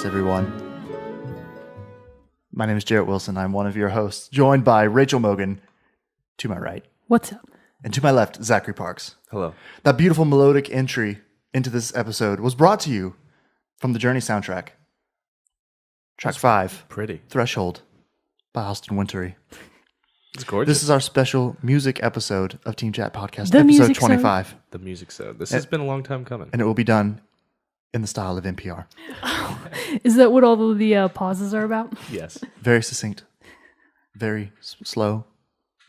Podcast, everyone. My name is Jerrett Wilson. I'm one of your hosts, joined by Rachel Mogan, to my right. What's up? And to my left, Zachary Parks. Hello. That beautiful melodic entry into this episode was brought to you from the Journey soundtrack. Track 5, Pretty. Threshold, by Austin Wintory. It's gorgeous. This is our special music episode of Team Chat Podcast, The episode music 25. the music so. This has been a long time coming. And it will be done in the style of NPR. Is that what all of the pauses are about? Yes. Very succinct, very slow,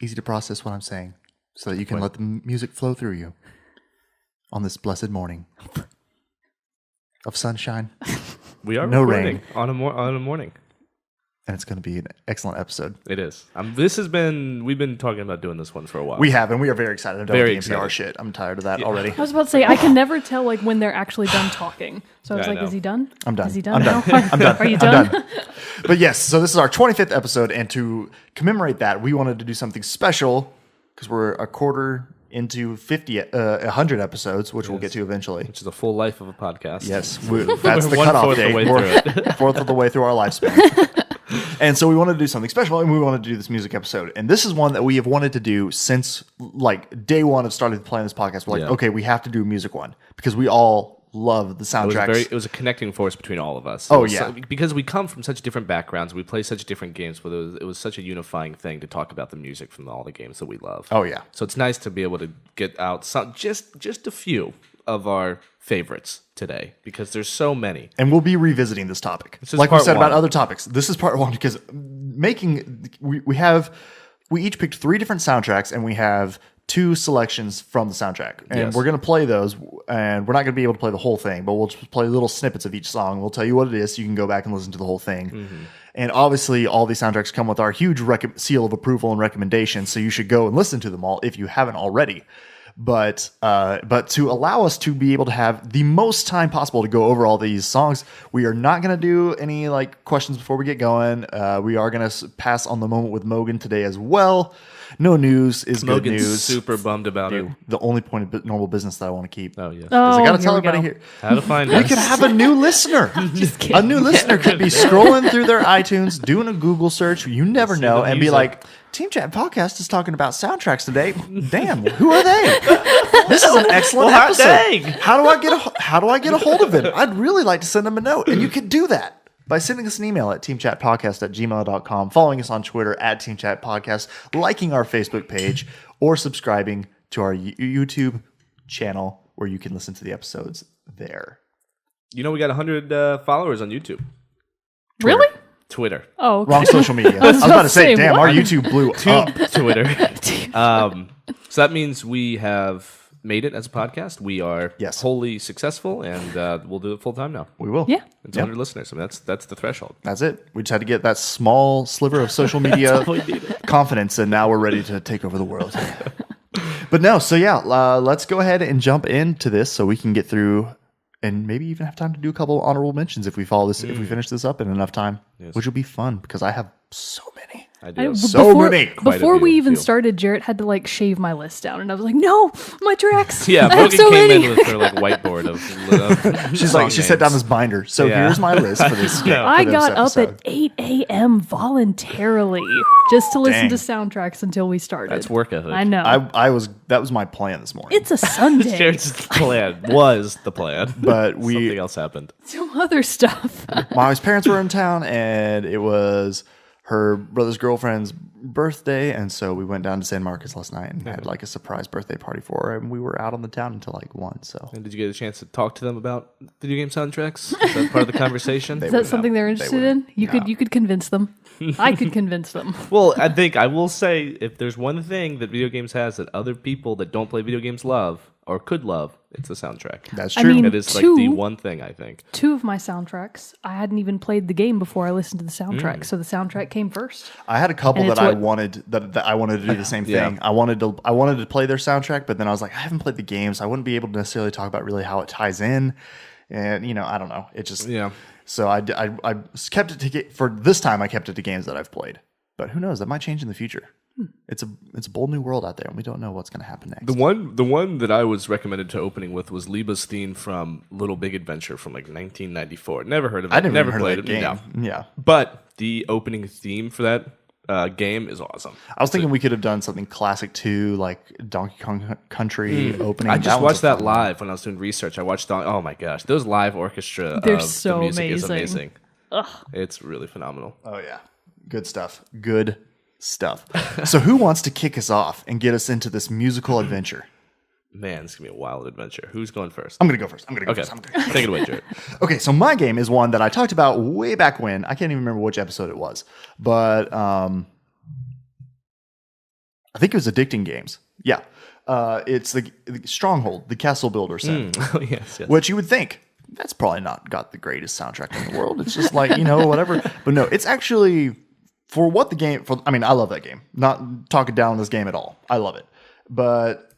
easy to process what I'm saying, so that you can let the music flow through you on this blessed morning of sunshine, We are No recording rain. on a morning. and it's going to be an excellent episode. It is. We've been talking about doing this one for a while. We have, and we are very excited. I'm done Very with the NPR excited. shit. I'm tired of that already. I was about to say, I can never tell like when they're actually done talking. So I was Yeah, I like, know. is he done? I'm done. Is he done I'm now? done. I'm done. Are you I'm done? But yes, so this is our 25th episode, and to commemorate that, we wanted to do something special because we're a quarter into 100 episodes, which we'll get to eventually. Which is a full life of a podcast. Yes, that's the We're cutoff one-fourth date. the way We're through it. fourth of the way through our lifespan. And so we wanted to do something special, and we wanted to do this music episode. And this is one that we have wanted to do since like day one of starting playing this podcast. We're like, Yeah. okay, we have to do a music one because we all love the soundtracks. It was a connecting force between all of us. Oh, It was yeah. because we come from such different backgrounds, we play such different games, but it was such a unifying thing to talk about the music from all the games that we love. Oh, yeah. So it's nice to be able to get out just a few of our favorites today because there's so many. And we'll be revisiting this topic. This is Like we part said about one. other topics. This is part one because we each picked 3 different soundtracks, and we have 2 selections from the soundtrack. And Yes. we're going to play those, and we're not going to be able to play the whole thing, but we'll just play little snippets of each song. We'll tell you what it is so you can go back and listen to the whole thing. Mm-hmm. And obviously, all these soundtracks come with our huge seal of approval and recommendation, so you should go and listen to them all if you haven't already. But to allow us to be able to have the most time possible to go over all these songs, we are not going to do any like questions before we get going. We are going to pass on the moment with Mogan today as well. No news is good Mogan's news. super bummed about it. The only point of normal business that I want to keep. Oh, yes. Is I got to tell here we everybody go. here. How to find We us. could have a new listener. A new listener could be scrolling through their iTunes, doing a Google search. You never know, the and be music. like, "Team Chat Podcast is talking about soundtracks today." Damn, who are they? This is an excellent Well, hot episode. dang. How do I get a hold of them? I'd really like to send them a note, and you could do that by sending us an email at teamchatpodcast@gmail.com, following us on Twitter at teamchatpodcast, liking our Facebook page, or subscribing to our YouTube channel where you can listen to the episodes there. You know, we got 100 followers on YouTube. Really? Twitter. Oh, okay. Wrong social media. I was about to say, damn, our YouTube blew up. Twitter. So that means we have made it as a podcast. We are Yes. wholly successful, and we'll do it full time now. We will. Yeah. It's Yep. 100 listeners. I mean, that's the threshold. That's it. We just had to get that small sliver of social media all we needed. confidence, and now we're ready to take over the world. But no, so yeah, let's go ahead and jump into this so we can get through and maybe even have time to do a couple honorable mentions if we follow this, if we finish this up in enough time, which will be fun because I have so many. I do. So many. Quite a Before we deal, even too. started, Jerrett had to like shave my list down, and I was like, "No, my tracks. Yeah, I have Mogan so came many." in with her like whiteboard of She's song like, she set down names. this binder. So Yeah. here's my list for this. Yeah. I for this got up episode. at 8 a.m. voluntarily just to listen Dang. to soundtracks until we started. That's work ethic. I know. That was my plan this morning. It's a Sunday. Jared's plan was the plan, But something else happened. Some other stuff. My parents were in town, and it was her brother's girlfriend's birthday, and so we went down to San Marcos last night and had like a surprise birthday party for her, and we were out on the town until like 1. So And did you get a chance to talk to them about video game soundtracks? Is that part of the conversation? Is that something they're interested in? You could convince them. I could convince them. Well, I think I will say if there's one thing that video games has that other people that don't play video games love or could love, it's the soundtrack. that's I true. mean, It is like two- the one thing I think. 2 of my soundtracks, I hadn't even played the game before I listened to the soundtrack, so the soundtrack came first. I had a couple And that it's I what- wanted that I wanted to do the same Yeah. thing. I wanted to play their soundtrack, but then I was like, I haven't played the games. I wouldn't be able to necessarily talk about really how it ties in, and I don't know. It just Yeah. So I kept it to get for this time. I kept it to games that I've played, but who knows? That might change in the future. It's a bold new world out there, and we don't know what's going to happen next. The one that I was recommended to opening with was Liba's theme from Little Big Adventure from like 1994. Never heard of it. I never never heard played of it. that game. No. Yeah. But the opening theme for that game is awesome. I was thinking we could have done something classic too, like Donkey Kong Country opening. I just one's watched a that fun one. live when I was doing research. I watched oh my gosh, those live orchestra They're of so the music is amazing. amazing. It's really phenomenal. Oh yeah, good stuff. Good stuff. So who wants to kick us off and get us into this musical adventure? Man, it's gonna be a wild adventure. Who's going first? I'm gonna go first. Okay, take it away, Jerrett. Okay, so my game is one that I talked about way back when. I can't even remember which episode it was, but I think it was Addicting Games. Yeah, it's the Stronghold, the Castle Builder set, Oh yes. which you would think that's probably not got the greatest soundtrack in the world. It's just like, whatever. But no, it's actually for what the game. I mean, I love that game. Not talking down this game at all. I love it,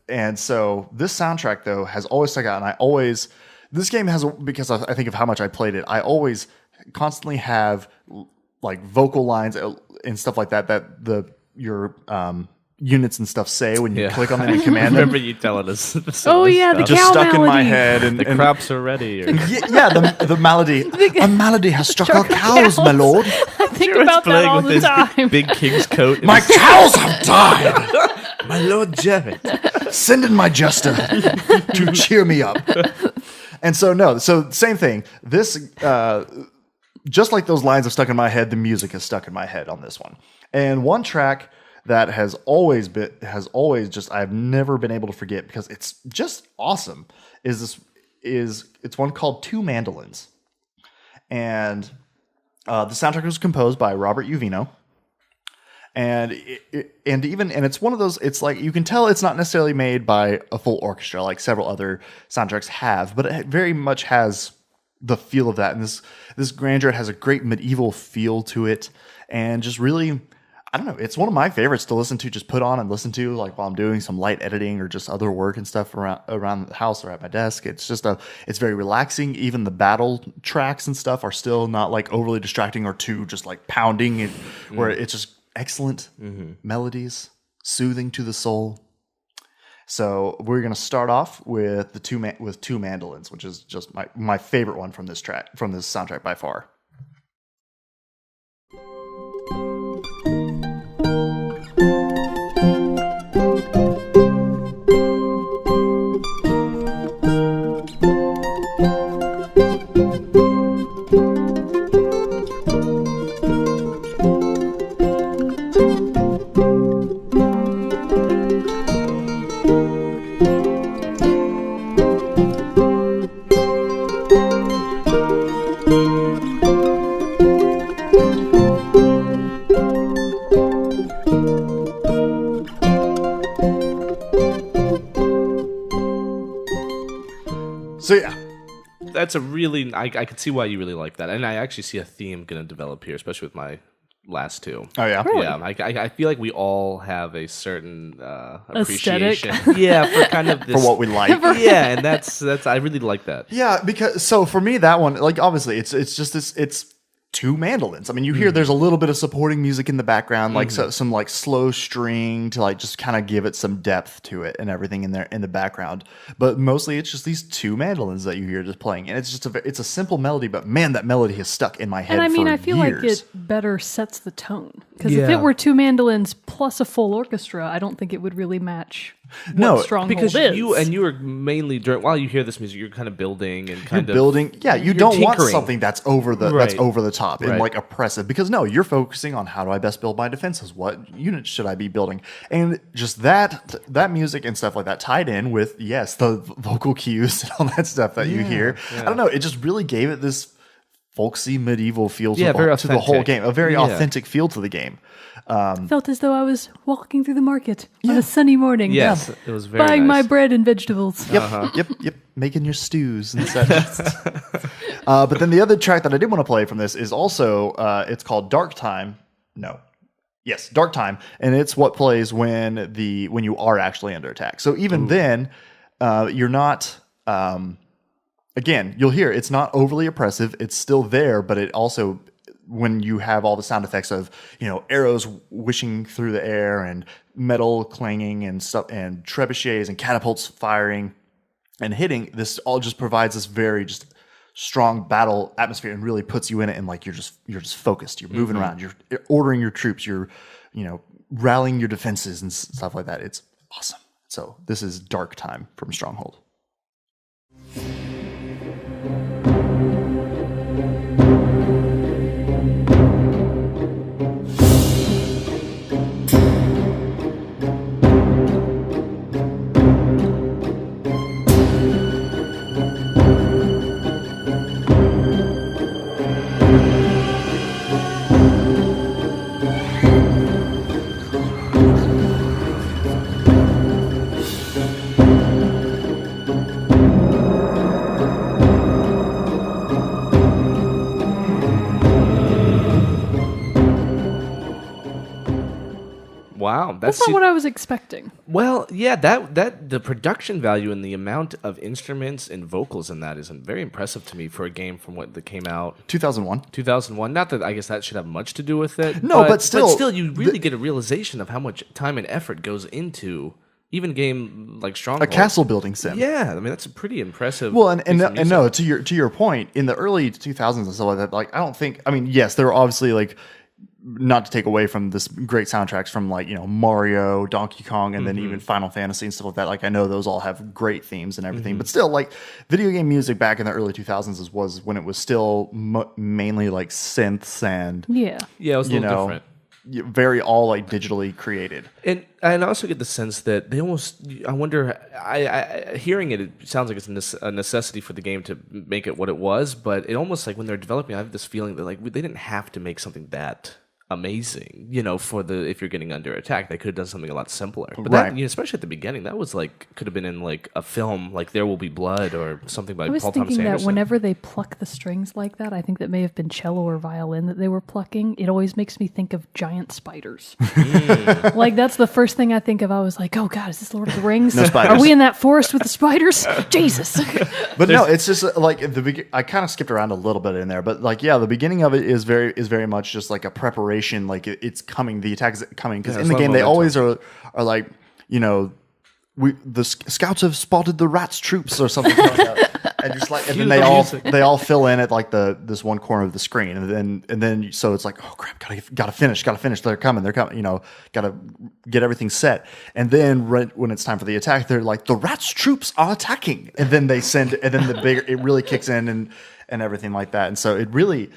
and so this soundtrack though has always stuck out, and this game has, because I think of how much I played it, I always constantly have like vocal lines and stuff like that your units and stuff say when you click on them and I command them. remember you telling us. Oh yeah, the Just cow stuck melody. in my head, and the crops are ready. Or, the melody. A melody has struck our cows, my lord. I think Jerrett's about that playing all with the his time. big king's coat. and My his- cows have died. my lord Jerrett. Send in my jester to cheer me up. And so same thing. This, just like those lines have stuck in my head, the music has stuck in my head on this one. And one track that has always just, I've never been able to forget because it's just awesome, it's one called Two Mandolins. And the soundtrack was composed by Robert Uvino. And it's one of those, it's like, you can tell it's not necessarily made by a full orchestra like several other soundtracks have, but it very much has the feel of that. And this grandeur, it has a great medieval feel to it, and just really, I don't know, it's one of my favorites to listen to, just put on and listen to like while I'm doing some light editing or just other work and stuff around the house or at my desk. It's just it's very relaxing. Even the battle tracks and stuff are still not like overly distracting or too just like pounding, and where it's just excellent melodies, soothing to the soul. So we're going to start off with Two Mandolins, which is just my favorite one from this soundtrack by far. So yeah, That's a really, I could see why you really like that. And I actually see a theme going to develop here, especially with my last two. oh yeah, Really? Yeah, I feel like we all have a certain Aesthetic. appreciation. Yeah, for kind of this. for what we like. Yeah, and that's I really like that. Yeah, because so for me that one, like obviously it's just this, it's two mandolins. I mean, you hear there's a little bit of supporting music in the background, like some like slow string to like just kind of give it some depth to it and everything in there in the background. But mostly it's just these two mandolins that you hear just playing, and it's just it's a simple melody, but man, that melody has stuck in my head. And I mean, for I feel years. like it better sets the tone. Because if Yeah. it were two mandolins plus a full orchestra, I don't think it would really match No, what Stronghold Because is. you were mainly while you hear this music, you're kind of building and kind of building. Yeah, you you're don't want tinkering. something that's over the Right. top and Right. like oppressive, because no, you're focusing on how do I best build my defenses? What units should I be building? And just that music and stuff like that tied in with the vocal cues and all that stuff that you hear. I don't know, it just really gave it this folksy medieval feel to, very to the whole authentic. game, a very Yeah. authentic feel to the game. Felt as though I was walking through the market on a sunny morning. Yes, it was very Buying my nice. bread and vegetables. Yep, making your stews and such. But then the other track that I did want to play from this is also, it's called Dark Time. No. Yes, Dark Time. And it's what plays when you are actually under attack. So even then, you're not, again, you'll hear it's not overly oppressive. It's still there, but it also when you have all the sound effects of arrows whooshing through the air and metal clanging and stuff and trebuchets and catapults firing and hitting, this all just provides this very just strong battle atmosphere and really puts you in it, and like you're just focused. You're moving around. You're ordering your troops. You're rallying your defenses and stuff like that. It's awesome. So this is Dark Time from Stronghold. Wow, That's not what I was expecting. Well, yeah, that the production value and the amount of instruments and vocals in that is very impressive to me for a game from what that came out 2001. 2001. Not that I guess that should have much to do with it. No, but still, you really get a realization of how much time and effort goes into even a game like Stronghold. A castle building sim. Yeah, I mean that's a pretty impressive. Well, and no, to your point, in the early 2000s and stuff like that, like I don't think. I mean, yes, there were obviously like. Not to take away from this great soundtracks from like Mario, Donkey Kong, and then even Final Fantasy and stuff like that. Like I know those all have great themes and everything, but still, like video game music back in the early 2000s was when it was still mainly like synths and Yeah, it was a little different. Very all like digitally created. And I also get the sense that they almost. I wonder. I hearing it sounds like it's a necessity for the game to make it what it was, but it almost like when they're developing, I have this feeling that like they didn't have to make something that amazing, for the if you're getting under attack, they could have done something a lot simpler. But that, especially at the beginning, that was like could have been in like a film like There Will Be Blood or something by Paul Thomas Anderson. I was thinking that whenever they pluck the strings like that, I think that may have been cello or violin that they were plucking. It always makes me think of giant spiders. Like that's the first thing I think of. I was like, oh God, is this Lord of the Rings? No spiders. Are we in that forest with the spiders? Jesus. But no, it's just like I kind of skipped around a little bit in there, but like the beginning of it is very much just like a preparation. Like it's coming, the attack is coming because in the game they always are like the scouts have spotted the rats troops or something like that, and just like and then they all fill in at like this one corner of the screen, and then so it's like oh crap, gotta finish, they're coming, gotta get everything set, and then when it's time for the attack, they're like the rats troops are attacking, and then they send, and then it really kicks in and everything like that, and so it really.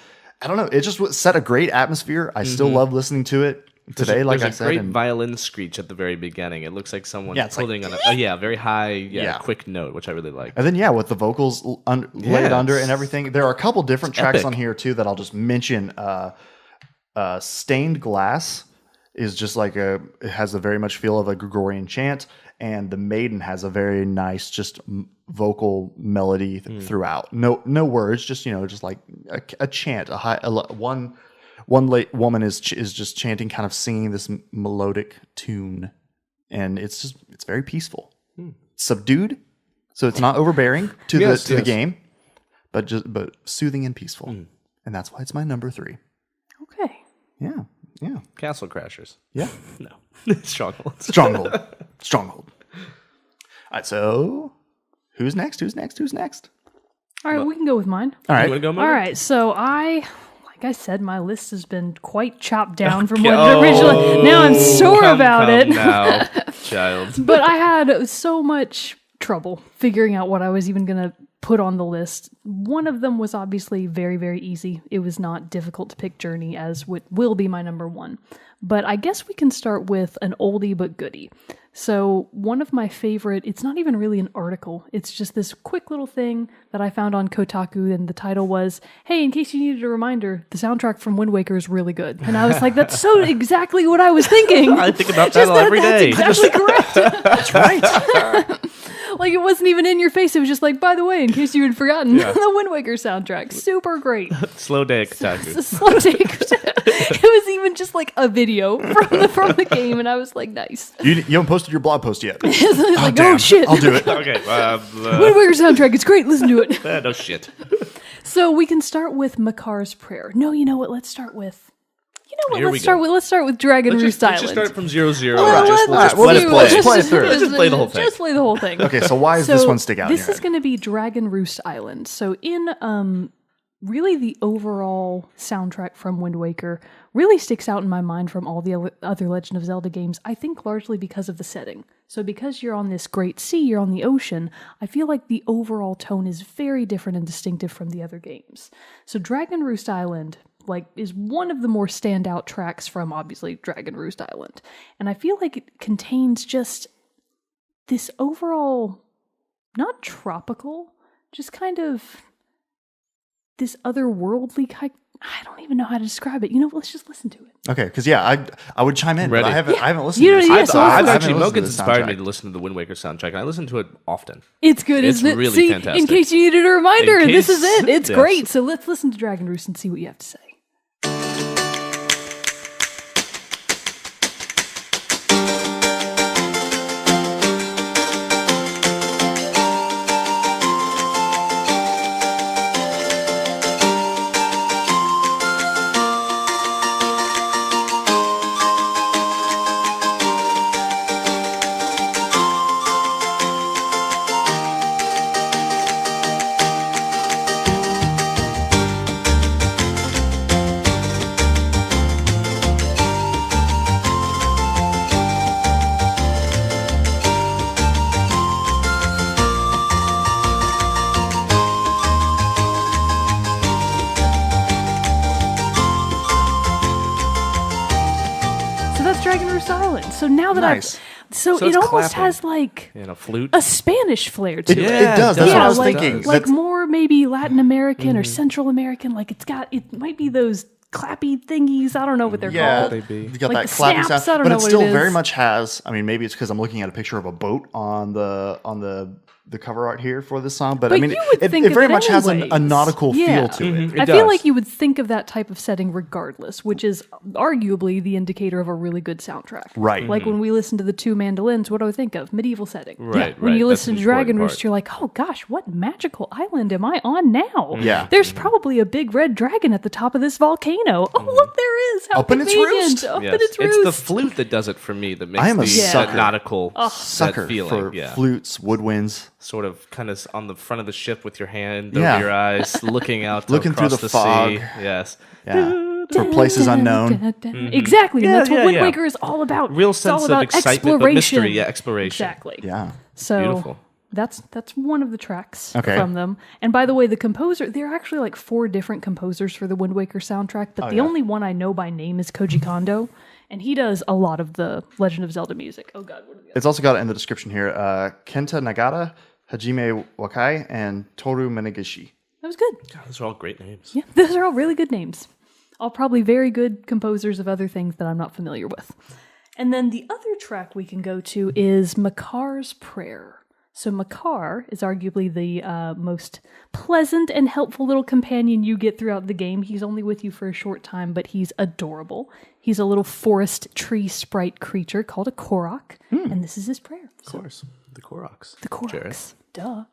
I don't know. It just set a great atmosphere. I still love listening to it today. Like I said, there's a great violin screech at the very beginning. It looks like someone holding on a very high, quick note, which I really like. And then with the vocals laid under and everything. There are a couple different tracks on here too that I'll just mention. Stained Glass is just like it has a very much feel of a Gregorian chant, and The Maiden has a very nice just vocal melody throughout. No words, just like a chant. One late woman is just chanting, kind of singing this melodic tune, and it's very peaceful, subdued, so it's not overbearing to the game, but soothing and peaceful, and that's why it's my number 3. Okay. Yeah. Castle Crashers. Yeah. No. Stronghold. All right, so who's next? All right, we can go with mine. All right. You wanna go, Mogan? All right, so like I said, my list has been quite chopped down from what it originally. Now I'm sore about it. Now, child. But I had so much trouble figuring out what I was even going to put on the list. One of them was obviously very, very easy. It was not difficult to pick Journey, as what will be my number 1. But I guess we can start with an oldie but goodie. So one of my favorite, it's not even really an article, it's just this quick little thing that I found on Kotaku, and the title was, hey, in case you needed a reminder, the soundtrack from Wind Waker is really good. And I was like, that's so exactly what I was thinking. I think about that every day. That's exactly correct. That's right. Like, it wasn't even in your face. It was just like, by the way, in case you had forgotten, the Wind Waker soundtrack, super great. Slow day at Kotaku. Slow day. It was even just like a video from the game, and I was like, nice. You haven't posted your blog post yet. It's like, oh shit. I'll do it. Okay. Wind Waker soundtrack, it's great. Listen to it. No shit. So we can start with Makar's Prayer. No, you know what? Let's start with. You know what? Here Let's start with Dragon Roost Island. Let's just start from 0-0. Let's play it through. Just play the whole thing. Just play the whole thing. Okay, so why does this one stick out? This is going to be Dragon Roost Island. So in really the overall soundtrack from Wind Waker really sticks out in my mind from all the other Legend of Zelda games, I think largely because of the setting. So because you're on this great sea, you're on the ocean, I feel like the overall tone is very different and distinctive from the other games. So Dragon Roost Island is one of the more standout tracks from obviously Dragon Roost Island. And I feel like it contains just this overall, not tropical, just kind of this otherworldly kind. I don't even know how to describe it. Let's just listen to it. Okay, because I would chime in, but I haven't listened You to this. know, yeah, so I've I actually, haven't listened to Mogan's this inspired soundtrack. me to listen to the Wind Waker soundtrack, and I listen to it often. It's good, It's isn't it? really See, fantastic. in case you needed a reminder, In this case- is it. It's yes. great. So let's listen to Dragon Roost and see what you have to say. Dragon Roost Island. So now that Nice. So So it it's almost clapping. has like And a flute. a Spanish flair to it. It does. That's what I was like, thinking. Like That's- more maybe Latin American or Central American. Like it might be those clappy thingies. I don't know what they're Yeah, called. They be. you got Like that the clapping snaps, sound, I don't but know it what still it very is. much has. I mean, maybe it's because I'm looking at a picture of a boat on the cover art here for this song. But I mean, you would it think of very it much has a anyways. nautical Yeah. feel to it. It I feel does. like you would think of that type of setting regardless, which is arguably the indicator of a really good soundtrack. Right. Like when we listen to the two mandolins, what do I think of? Medieval setting. Right, When right. you That's listen the to Dragon important Roost, part. you're like, oh gosh, what magical island am I on now? Yeah. There's probably a big red dragon at the top of this volcano. Oh, look, there is. How Up in its convenient. roost. Up in Yes. its It's roost. the flute that does it for me. That makes I am a the sucker. nautical Sucker that feeling. for yeah. flutes, woodwinds. Sort of kind of on the front of the ship with your hand over Yeah. your eyes, looking out Looking through across the the fog. sea. Yes. Yeah. For places unknown. Exactly. And Yeah, that's what yeah, Wind yeah. Waker is all about. Real It's all sense of about excitement, but mystery. exploration. Yeah, exploration. Exactly. Yeah. So Beautiful. that's one of the tracks Okay. from them. And by the way, the composer, there are actually like 4 different composers for the Wind Waker soundtrack, but the yeah. only one I know by name is Koji Kondo, and he does a lot of the Legend of Zelda music. Oh god, what are the It's also got it in the description here. Kenta Nagata, Hajime Wakai, and Toru Menegishi. That was good. God, those are all great names. Yeah, those are all really good names. All probably very good composers of other things that I'm not familiar with. And then the other track we can go to is Makar's Prayer. So Makar is arguably the most pleasant and helpful little companion you get throughout the game. He's only with you for a short time, but he's adorable. He's a little forest tree sprite creature called a Korok, and this is his prayer. Of course. The Koroks. The Koroks. Jerrett. Duh.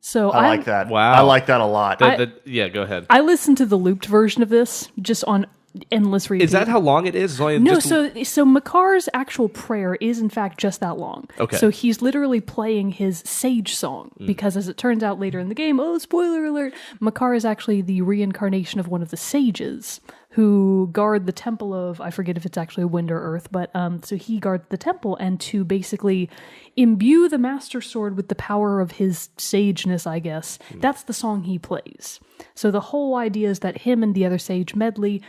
So I like that. Wow. I like that a lot. Yeah, go ahead. I listened to the looped version of this just on endless repeat. Is that how long it is? It's only No, just so Makar's actual prayer is in fact just that long. Okay. So he's literally playing his sage song because, as it turns out later in the game, oh spoiler alert, Makar is actually the reincarnation of one of the sages who guard the temple of, I forget if it's actually wind or earth, but so he guards the temple, and to basically imbue the master sword with the power of his sageness, I guess, that's the song he plays. So the whole idea is that him and the other sage Medley,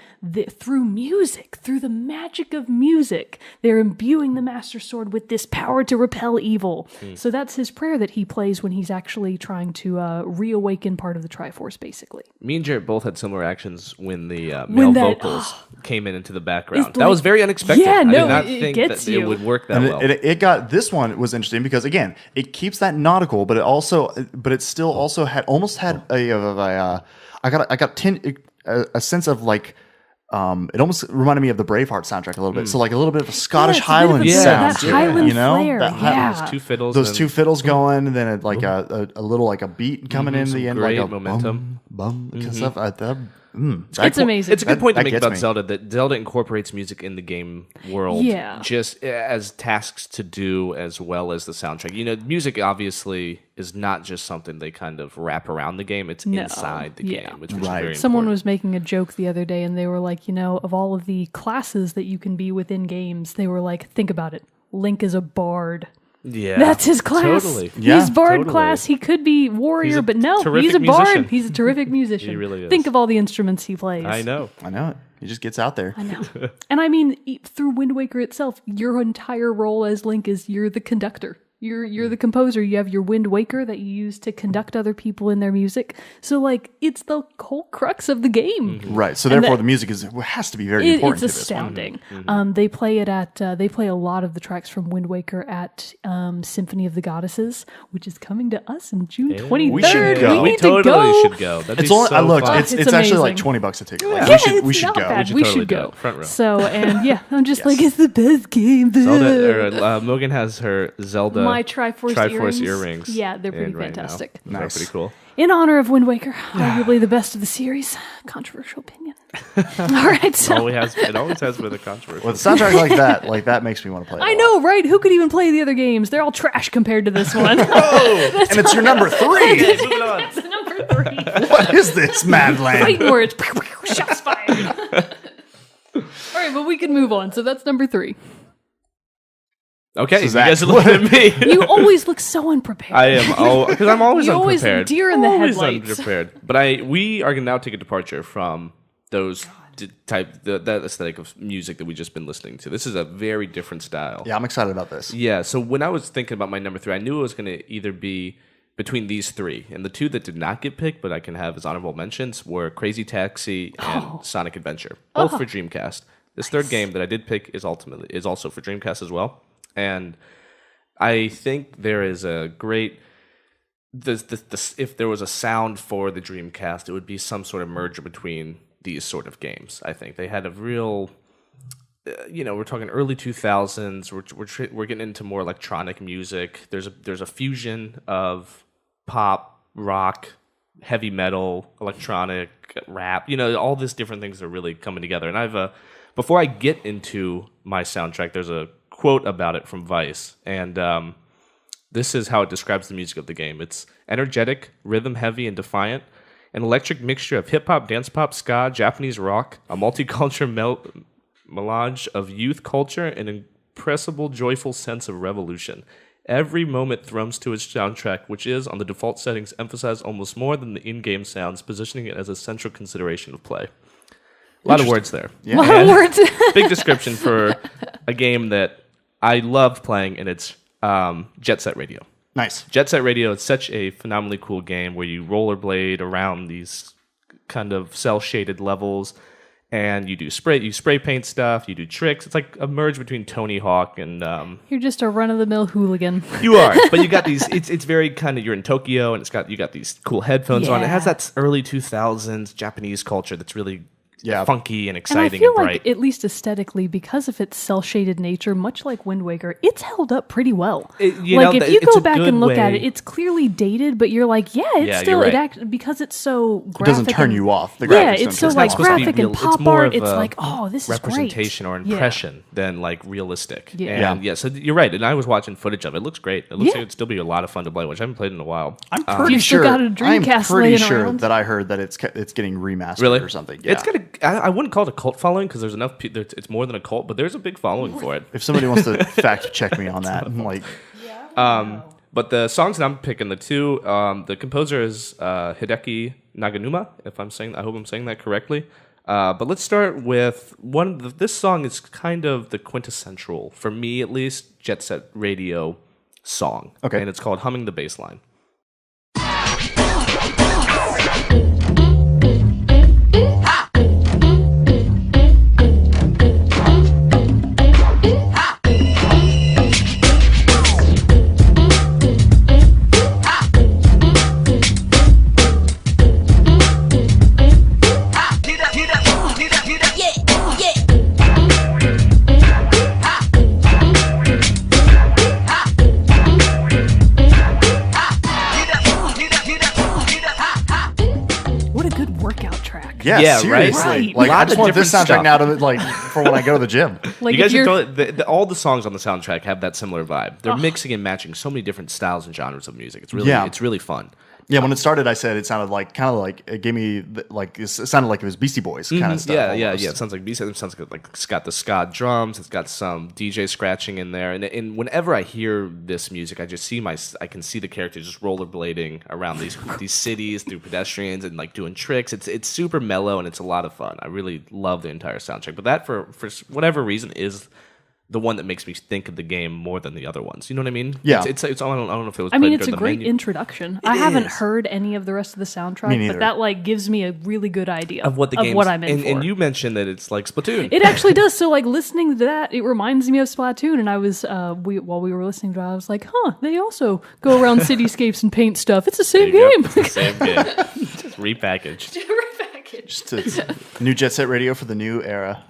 through music, through the magic of music, they're imbuing the Master Sword with this power to repel evil. So that's his prayer that he plays when he's actually trying to reawaken part of the Triforce, basically. Me and Jerrett both had similar actions when the male vocals came into the background. That was very unexpected. Yeah, no, I did not it think gets that you. it would work that well. It got this one was interesting because again it keeps that nautical, but it still also had a sense of like it almost reminded me of the Braveheart soundtrack a little bit. So like a little bit of a Scottish it's a bit of Highland a- sound, that to it, Highland you know, flair, yeah. Those two fiddles. those and two fiddles going, and then it, like a little like a beat coming in some the end, great like a momentum. bum kind of stuff. It's amazing. It's a good point to that make gets about me. Zelda, that Zelda incorporates music in the game world just as tasks to do as well as the soundtrack. You know, music obviously is not just something they kind of wrap around the game, it's inside the game, which is very important. Someone was making a joke the other day and they were like, you know, of all of the classes that you can be within games, they were like, think about it. Link is a bard. Yeah, That's his class. Totally. Yeah, He's bard totally. class. He could be warrior, He's a but no, terrific he's a bard. musician. He's a terrific musician. He really is. Think of all the instruments he plays. I know. it. He just gets out there. I know. And I mean, through Wind Waker itself, your entire role as Link is you're the conductor. You're the composer. You have your Wind Waker that you use to conduct other people in their music. So like it's the whole crux of the game. Right. So therefore, the music has to be very important. It's to this one. astounding. They play it at. They play a lot of the tracks from Wind Waker at Symphony of the Goddesses, which is coming to us in June 23rd. We should go. We We need totally to go. should go. That'd It's be only so I looked. fun. It's It's actually like amazing. $20 a ticket. Like, Yeah, we should not go. bad. should We totally should do go. it. Front row. So and yeah, I'm just like it's the best game. Zelda, Mogan has her Zelda My Triforce earrings. Yeah, they're pretty in right now. fantastic. They're Nice. pretty cool. In honor of Wind Waker, arguably the best of the series. Controversial opinion. All right, so It always has been a controversy. With a soundtrack like that makes me want to play. It I a lot. know, right? Who could even play the other games? They're all trash compared to this one. And it's your number 3. Moving on. That's number 3. What is this, Madland? Fighting words. Shots fired. All right, but we can move on. So that's number 3. Okay, you Zach, guys are looking at me. You always look so unprepared. I am, because I'm always You always unprepared. deer in the always headlights. unprepared. But we are going to now take a departure from those that aesthetic of music that we've just been listening to. This is a very different style. Yeah, I'm excited about this. Yeah, so when I was thinking about my number 3, I knew it was going to either be between these 3. And the 2 that did not get picked, but I can have as honorable mentions, were Crazy Taxi and Sonic Adventure, both for Dreamcast. This third game that I did pick is also for Dreamcast as well. And I think there is a great... if there was a sound for the Dreamcast, it would be some sort of merger between these sort of games. I think they had a real... we're talking early 2000s. We're getting into more electronic music. There's a fusion of pop, rock, heavy metal, electronic, rap. All these different things are really coming together. And I've before I get into my soundtrack, there's a quote about it from Vice, and this is how it describes the music of the game. It's energetic, rhythm heavy, and defiant. An electric mixture of hip-hop, dance-pop, ska, Japanese rock, a multicultural melange of youth culture, and an impressible, joyful sense of revolution. Every moment thrums to its soundtrack, which is, on the default settings, emphasized almost more than the in-game sounds, positioning it as a central consideration of play. A lot of words there. Yeah. A lot of words. Big description for a game that I loved playing, and it's Jet Set Radio. Nice. Jet Set Radio is such a phenomenally cool game where you rollerblade around these kind of cel-shaded levels, and you spray paint stuff, you do tricks. It's like a merge between Tony Hawk and... You're just a run-of-the-mill hooligan. You are, but you got these... It's very kind of... You're in Tokyo, and you got these cool headphones on. It has that early 2000s Japanese culture that's really... funky and And I exciting feel and bright. like, at least aesthetically, because of its cel-shaded nature, much like Wind Waker, it's held up pretty well. If you it's go a back good and look at way- it, it's clearly dated, but you're like, it's still you're right. because it's so graphic. It doesn't turn and- you off. The Yeah, graphics it's don't so turn you like off. supposed to be graphic real- and it's pop more art. of It's a like, oh, this is great. representation or Yeah. impression than realistic. Yeah. And so you're right. And I was watching footage of it. It looks great. It looks like it'd still be a lot of fun to play, which I haven't played in a while. I'm pretty You've still sure. got a I'm Dreamcast pretty laying sure around. that I heard that it's getting remastered Really? or something. Yeah. It's got I wouldn't call it a cult following because there's enough. It's more than a cult, but there's a big following for it. If somebody wants to fact check me on that, I'm like, But the songs that I'm picking, the composer is Hideki Naganuma, I hope I'm saying that correctly. But let's start with this song is kind of the quintessential, for me at least, Jet Set Radio song. Okay. And it's called Humming the Bassline. Yeah, seriously. Right. Like, I just want this soundtrack stuff. now to for when I go to the gym. Like You guys if you're, all the songs on the soundtrack have that similar vibe. They're mixing and matching so many different styles and genres of music. It's really fun. Yeah, when it started, I said it sounded like it gave me it sounded like it was Beastie Boys kind of stuff. Yeah. almost. It sounds like Beastie. It sounds like it's got the ska drums. It's got some DJ scratching in there. And whenever I hear this music, I just I can see the characters just rollerblading around these cities through pedestrians and like doing tricks. It's super mellow and it's a lot of fun. I really love the entire soundtrack. But that for whatever reason is the one that makes me think of the game more than the other ones. You know what I mean? Yeah. It's I don't know if it was. I mean, played it's a during the great menu. introduction. I haven't heard any of the rest of the soundtrack, Me neither. but that like gives me a really good idea of what the game I'm in for. And you mentioned that it's like Splatoon. It actually does. So, like, listening to that, it reminds me of Splatoon. And I was, while we were listening to it, I was like, they also go around cityscapes and paint stuff. It's the same There you game. go. It's the same game. Just repackaged. Just a new Jet Set Radio for the new era.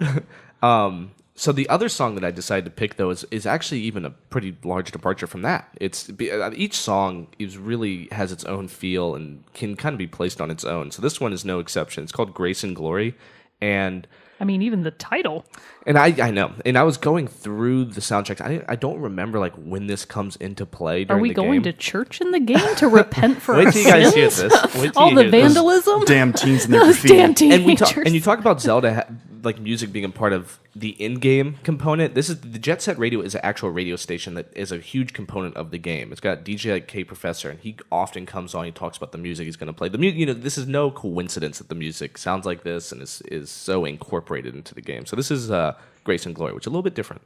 So the other song that I decided to pick, though, is actually even a pretty large departure from that. Each song really has its own feel and can kind of be placed on its own. So this one is no exception. It's called Grace and Glory, and I mean, even the title. And I know. And I was going through the soundtracks. I don't remember like when this comes into play during Are we the going game. to church in the game to repent for Wait our till you guys hear sins? this. Wait till All you the hear this. vandalism? Damn teens and their Those graffiti. damn teenagers. And you talk about Zelda like music being a part of the in-game component. This is the Jet Set Radio is an actual radio station that is a huge component of the game. It's got DJ like K Professor, and he often comes on. He talks about the music he's going to play. This is no coincidence that the music sounds like this and is so incorporated into the game. So this is Grace and Glory, which is a little bit different.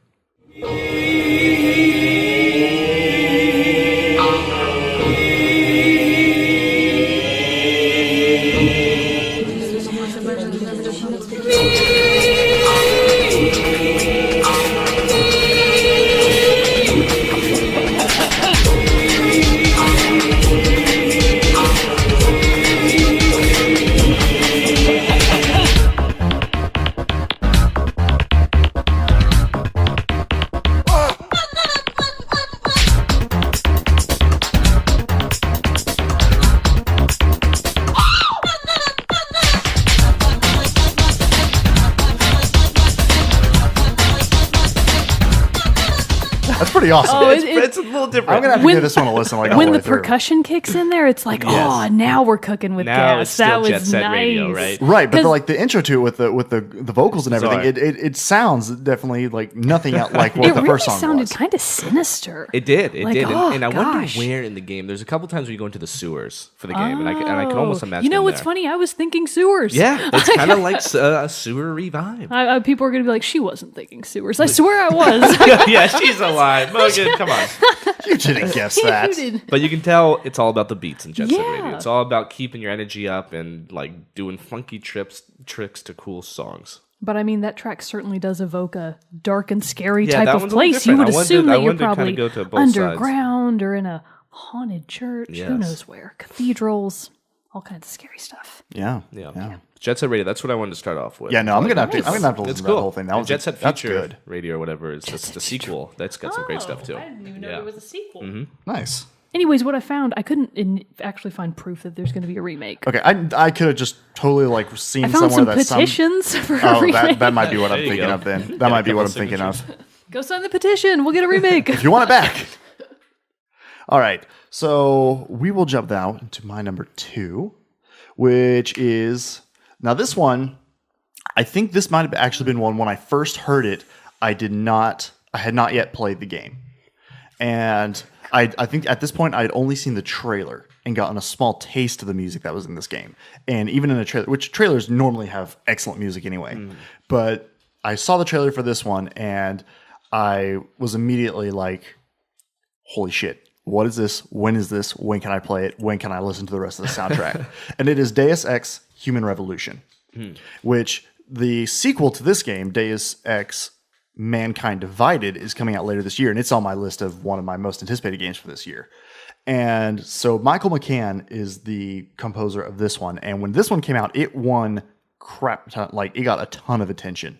That's pretty awesome. Oh, It's a little different. I'm gonna have to give this one a listen. Like all when the the way through. percussion kicks in there, it's like, oh, now we're cooking with Now gas. it's still That was Jet Set nice. Radio, right? Right, but 'Cause- like the intro to it with the vocals and everything, Bizarre. it sounds definitely like nothing out like what It the really first song sounded was. kind of sinister. It did. It Like, did. oh, And I wonder gosh. where in the game. There's a couple times where you go into the sewers for the game, and I can almost imagine. You know them what's there. funny? I was thinking sewers. Yeah, it's kind of like a sewery vibe. People are going to be like, she wasn't thinking sewers. I swear I was. Yeah, she's alive. Mogan, come on. You didn't guess that. You did. But you can tell it's all about the beats in Jet Set Yeah. Radio. It's all about keeping your energy up and like doing funky tricks to cool songs. But I mean, that track certainly does evoke a dark and scary Yeah, type that of one's a little place. You different. would I assume wanted- I that you're wanted to kinda probably go to both sides. underground or in a haunted church. Who Yes. knows where? Cathedrals, all kinds of scary stuff. Yeah, Yeah. Jet Set Radio. That's what I wanted to start off with. Yeah, no, I'm gonna have to Nice. listen It's to cool. that whole thing. That And was Jet Set that's Future good. Radio or whatever is just a sequel. That's got some great stuff too. didn't even know there was a sequel. Nice. Anyways, what I found, I couldn't actually find proof that there's going to be a remake. Okay, I could have just totally like seen I found somewhere some that petitions for a Oh, remake. that might be what I'm There you thinking go. of then. Got That a might be what I'm couple thinking of. signatures. Go sign the petition. We'll get a remake. If you want it back. All right, so we will jump now into my number 2, which is now this one. I think this might have actually been one when I first heard it. I had not yet played the game, and I think at this point I'd only seen the trailer and gotten a small taste of the music that was in this game. And even in a trailer, which trailers normally have excellent music anyway, but I saw the trailer for this one and I was immediately like, holy shit, what is this? When is this? When can I play it? When can I listen to the rest of the soundtrack? And it is Deus Ex Human Revolution, which the sequel to this game, Deus Ex Mankind Divided, is coming out later this year. And it's on my list of one of my most anticipated games for this year. And so Michael McCann is the composer of this one. And when this one came out, it won it got a ton of attention.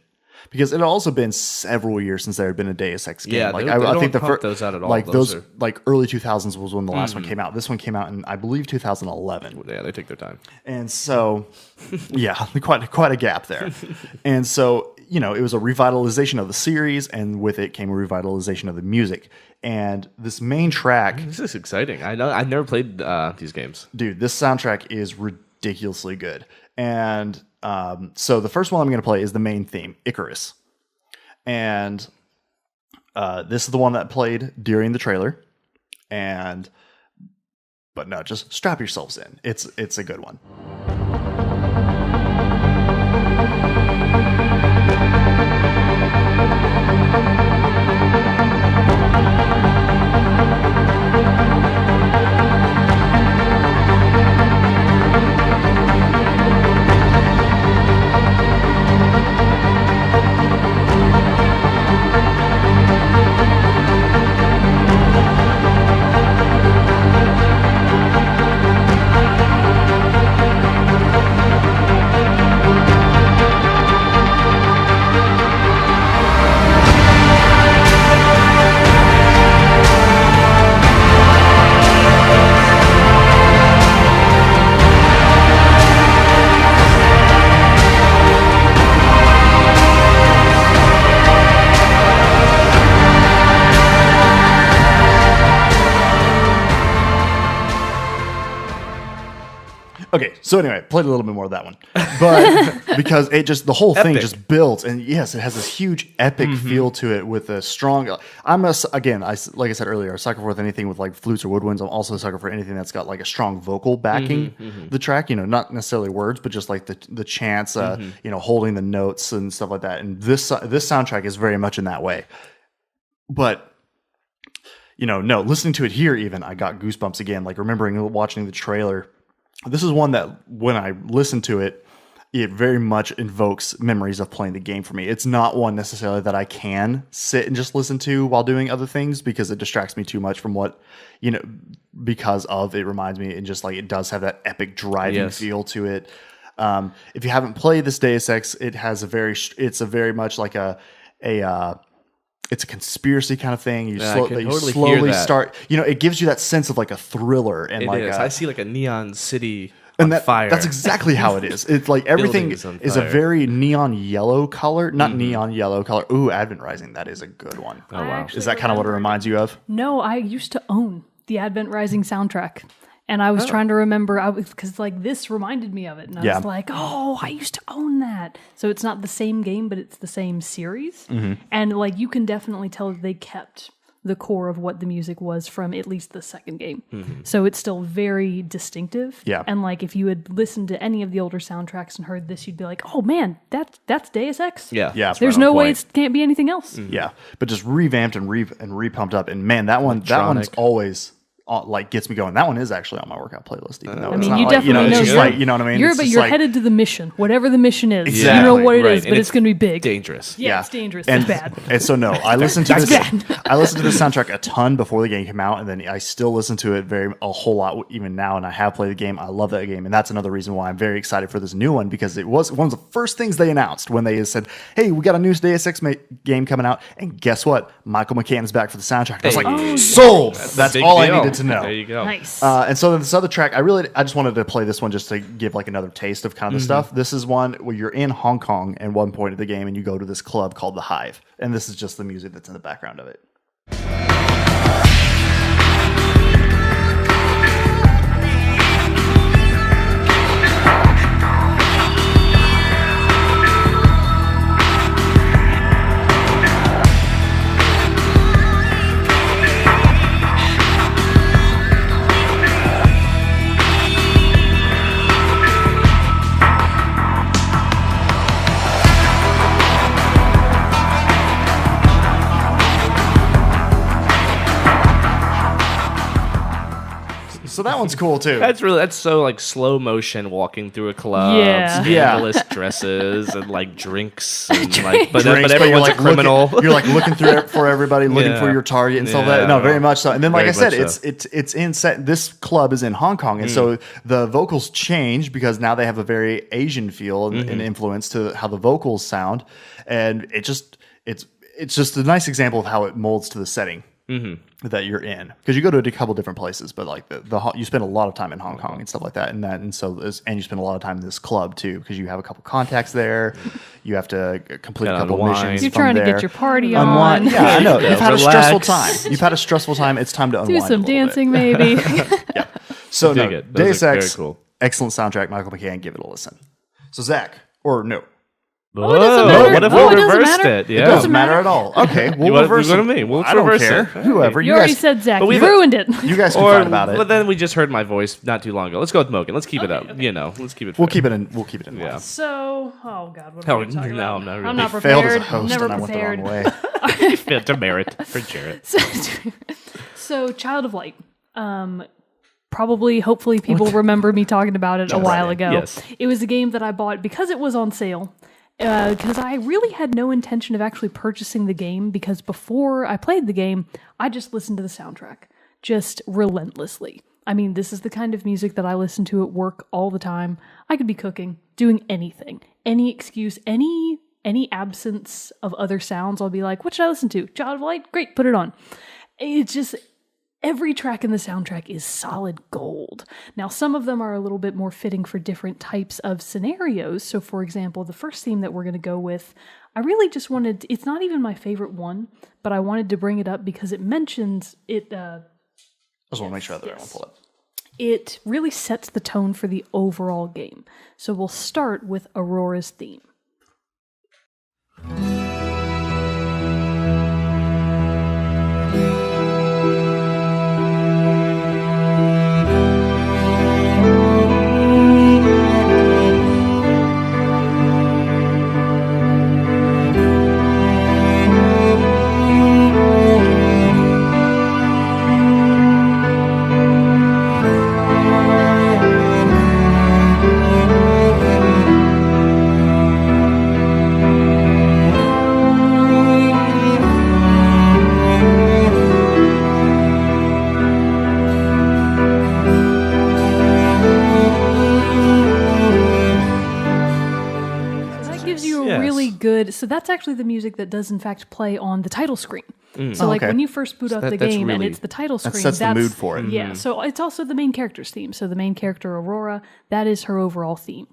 Because it had also been several years since there had been a Deus Ex game. Yeah, like they I don't think the pump first those out at all. like Those those are- like early 2000s was when the last one came out. This one came out in I believe 2011. Yeah, they take their time. And so yeah, quite a gap there. And so, you know, it was a revitalization of the series, and with it came a revitalization of the music. And this main track, This is exciting. I know. I've never played these games. dude, this soundtrack is ridiculously good. And so the first one I'm going to play is the main theme, Icarus. And this is the one that played during the trailer. But no, just strap yourselves in. It's a good one. Okay, so anyway, played a little bit more of that one, but because the whole thing Epic. just builds, and yes, it has this huge epic feel to it with a strong. Like I said earlier, a sucker for anything with like flutes or woodwinds. I'm also a sucker for anything that's got like a strong vocal backing the track. You know, not necessarily words, but just like the chants, you know, holding the notes and stuff like that. And this soundtrack is very much in that way, but. You know, no, listening to it here, even I got goosebumps again. Like remembering watching the trailer. This is one that when I listen to it, it very much invokes memories of playing the game for me. It's not one necessarily that I can sit and just listen to while doing other things because it distracts me too much from what, you know, because of it reminds me and just like it does have that epic driving feel to it. If you haven't played this Deus Ex, it's a very much like it's a conspiracy kind of thing. You slowly start, you know, it gives you that sense of like a thriller and I see like a neon city and on fire. That's exactly how it is. It's like everything Buildings on is a fire. very neon yellow color, not neon yellow color. Ooh, Advent Rising, that is a good one. Oh wow. Is that kind of what it reminds you of? No, I used to own the Advent Rising soundtrack. And I was trying to remember, because like this reminded me of it. And I was like, oh, I used to own that. So it's not the same game, but it's the same series. And like you can definitely tell that they kept the core of what the music was from at least the second game. So it's still very distinctive. Yeah. And like if you had listened to any of the older soundtracks and heard this, you'd be like, oh man, that's Deus Ex. Yeah. Yeah. There's no way it can't be anything else. Yeah, but just revamped and re-pumped up. And man, that one's always like gets me going. That one is actually on my workout playlist, even though I it's mean, not you like, you know, definitely it's know just like, you know what I mean? You're headed to the mission, whatever the mission is. Exactly, You know what it right. is, And but it's going to be big. Dangerous. Yeah, it's dangerous. And, It's bad. And so no, I listened to this. I listened to this soundtrack a ton before the game came out, and then I still listen to it a whole lot even now. And I have played the game. I love that game, and that's another reason why I'm very excited for this new one, because it was one of the first things they announced when they said, "Hey, we got a new Deus Ex game coming out," and guess what? Michael McCann is back for the soundtrack. I was like, sold. That's Big all deal. I needed to know. There you go. Nice. And so this other track, I just wanted to play this one just to give like another taste of kind of the stuff. This is one where you're in Hong Kong at one point of the game and you go to this club called The Hive. And this is just the music that's in the background of it. So that one's cool too. That's so like slow motion walking through a club, Yeah. scandalous dresses and like drinks and like but Drinks, everyone's you're, like, a criminal. You're like looking through for everybody, looking for your target and stuff like that. No, very much so. And then, like I said, it's in set. This club is in Hong Kong, and so the vocals change because now they have a very Asian feel and influence to how the vocals sound, and it's just a nice example of how it molds to the setting. That you're in, because you go to a couple different places, but like you spend a lot of time in Hong Kong and stuff like that, and you spend a lot of time in this club too, because you have a couple contacts there, you have to complete a couple missions. You're from trying there. to get your party on. Yeah, I know. You've had a Relax. stressful time. You've had a stressful time. It's time to unwind. Do some a little dancing, bit. maybe. Yeah. So Dig no, it. Those Deus are very Ex, cool. excellent soundtrack. Michael McCann, give it a listen. So Zach, or no, Oh, it doesn't matter. What if Oh, we it doesn't reversed matter. it? It Yeah. it doesn't matter at all. Okay, we'll reverse Go it. to me. We'll I don't reverse care. it. Whoever You already said Zach. You ruined it. You guys can Or fight about it. but then we just heard my voice not too long ago. Let's go with Mogan. Let's keep it up. Okay. You know, let's keep it. We'll fair. keep it in. We'll keep it in. Yeah. mind. So, oh God, what Oh, are we talking no, about? I'm not really. I'm not He failed as a prepared. host, Never and I went the prepared. wrong way. Fit to merit for Jerrett. So, Child of Light. Probably, hopefully, people remember me talking about it a while ago. Yes. It was a game that I bought because it was on sale. Because I really had no intention of actually purchasing the game, because before I played the game, I just listened to the soundtrack, just relentlessly. I mean, this is the kind of music that I listen to at work all the time. I could be cooking, doing anything, any excuse, any absence of other sounds. I'll be like, what should I listen to? Child of Light? Great, put it on. It's just... Every track in the soundtrack is solid gold. Now, some of them are a little bit more fitting for different types of scenarios. So, for example, the first theme that we're going to go with, I really just wanted, it's not even my favorite one, but I wanted to bring it up because it mentions it. I just want to make sure that I don't pull it. It really sets the tone for the overall game. So, we'll start with Aurora's theme. So that's actually the music that does in fact play on the title screen. So like when you first boot up the game and it's the title screen, that sets the mood for it. Yeah, so it's also the main character's theme. So the main character, Aurora, that is her overall theme.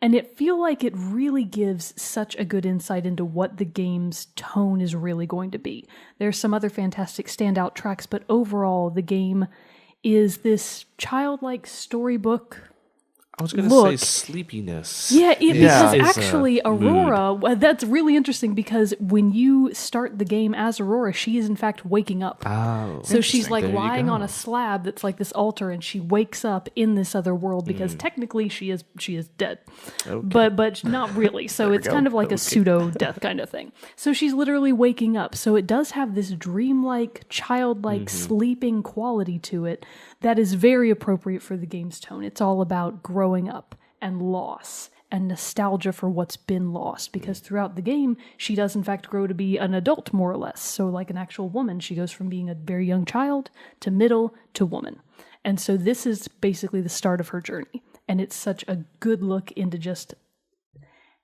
And it feel like it really gives such a good insight into what the game's tone is really going to be. There's some other fantastic standout tracks, but overall the game is this childlike storybook. I was going to say sleepiness. Yeah, because is actually Aurora, that's really interesting because when you start the game as Aurora, she is in fact waking up. Oh, so she's like There you lying go. on a slab that's like this altar, and she wakes up in this other world because technically she is dead. Okay. But not really. So it's kind of like a pseudo death kind of thing. So she's literally waking up. So it does have this dreamlike, childlike, sleeping quality to it that is very appropriate for the game's tone. It's all about growing up and loss and nostalgia for what's been lost, because throughout the game she does in fact grow to be an adult, more or less. So like an actual woman, she goes from being a very young child to middle to woman. And so this is basically the start of her journey, and it's such a good look into just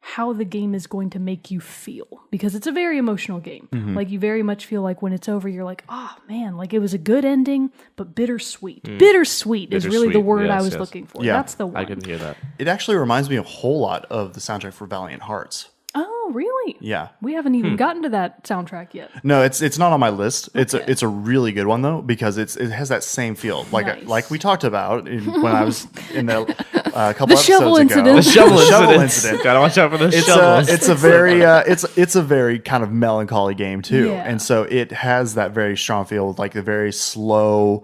how the game is going to make you feel, because it's a very emotional game. Like you very much feel like when it's over, you're like, oh man, like it was a good ending, but bittersweet. Bittersweet is really the Bittersweet, word I yes, was yes. looking for. Yeah. That's the one. I can hear that. It actually reminds me a whole lot of the soundtrack for Valiant Hearts. Oh, really? Yeah. We haven't even gotten to that soundtrack yet. No, it's not on my list. Okay. It's a really good one though, because it has that same feel, Nice. like we talked about when I was in the couple The shovel episodes ago. incident. The shovel, shovel incident. Gotta watch out for the It's shovels. it's a very it's a very kind of melancholy game too, Yeah. and so it has that very strong feel, like the very slow,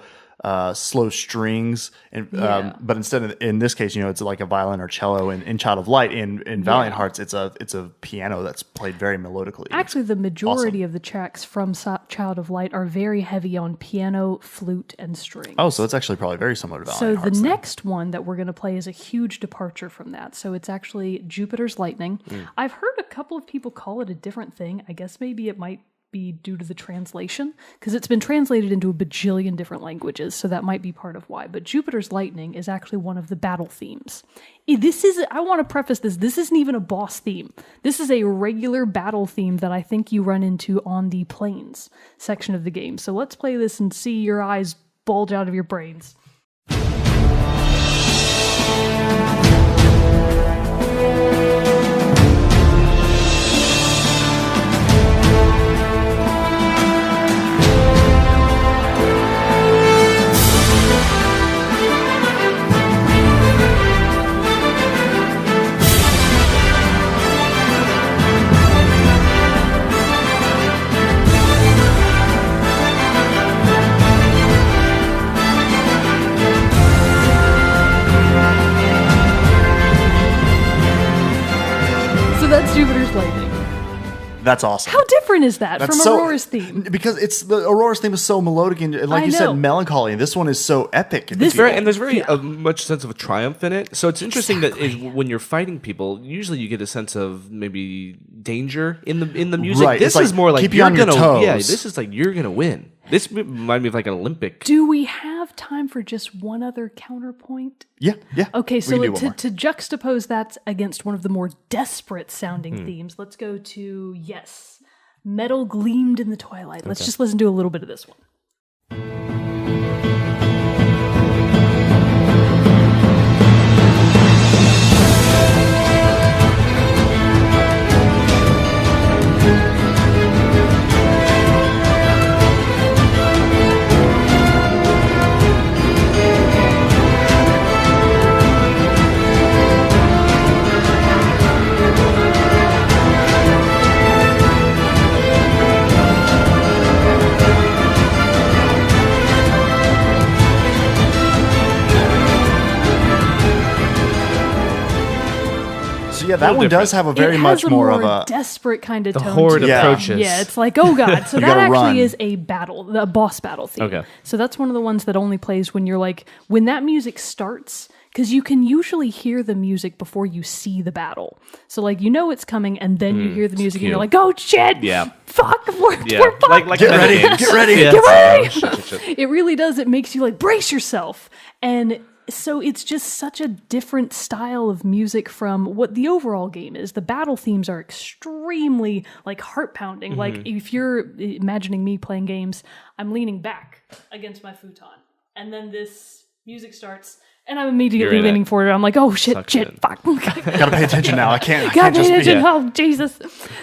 slow strings, and Yeah. but instead of in this case, it's like a violin or cello. In Child of Light, in Valiant Hearts, it's a piano that's played very melodically. Actually, the majority of the tracks from Child of Light are very heavy on piano, flute, and strings. Oh, so it's actually probably very similar to Valiant So Hearts. the next one that we're going to play is a huge departure from that. So it's actually Jupiter's Lightning. I've heard a couple of people call it a different thing. I guess maybe it might be due to the translation, because it's been translated into a bajillion different languages, so that might be part of why. But Jupiter's Lightning is actually one of the battle themes. I want to preface this isn't even a boss theme. This is a regular battle theme that I think you run into on the plains section of the game. So let's play this and see your eyes bulge out of your brains. That's Jupiter's Lightning. That's awesome. How different is that from so- Aurora's theme? Because the Aurora's theme is so melodic and, like I you said, know. melancholy, and this one is so epic. And There's beautiful. very much sense of triumph in it. So it's interesting that when you're fighting people, usually you get a sense of maybe danger in the music. Right, This it's is like, more like keep you you're on your gonna toes. yeah. This is like you're gonna win. This reminded me of like an Olympic. Do we have time for just one other counterpoint? Yeah. Okay, We so can do one more. to juxtapose that against one of the more desperate sounding themes, let's go to, Metal Gleamed in the Twilight. Let's just listen to a little bit of this one. So yeah, that one does have a very It much has more of a desperate kind of The tone horde to it. Yeah. approaches. Yeah, it's like, oh god. So that gotta actually run. is a battle, a boss battle theme. Okay. So that's one of the ones that only plays when you're like, when that music starts, because you can usually hear the music before you see the battle. So like, it's coming, and then you hear the music, and you're cute. like, oh shit, Yeah. fuck, we're fucked. like Get meta ready, games. get ready, Yeah. get ready. Shit. It really does. It makes you like brace yourself. And so it's just such a different style of music from what the overall game is. The battle themes are extremely like heart pounding. Like if you're imagining me playing games, I'm leaning back against my futon, and then this music starts, and I'm immediately You're in leaning it. forward. I'm like, oh shit, Sucks in. fuck. gotta pay attention now. I can't God, just pay be. attention. Oh, Jesus.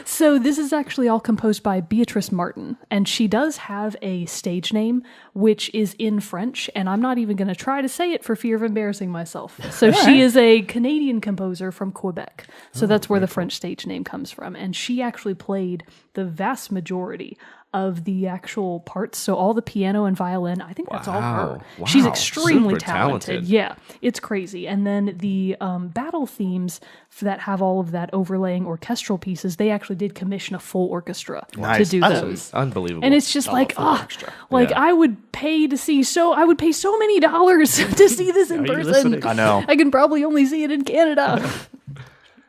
So this is actually all composed by Beatrice Martin, and she does have a stage name, which is in French, and I'm not even going to try to say it for fear of embarrassing myself. So she is a Canadian composer from Quebec. So that's where the French stage name comes from, and she actually played the vast majority of the actual parts. So all the piano and violin, I think that's all her. Wow. She's Wow. extremely Super talented. talented. Yeah, it's crazy. And then the battle themes that have all of that overlaying orchestral pieces, they actually did commission a full orchestra to Nice. do That's those. Unbelievable. And it's just like, full orchestra. like Yeah. I would pay so many dollars to see this in Are you person. listening? I know. I can probably only see it in Canada.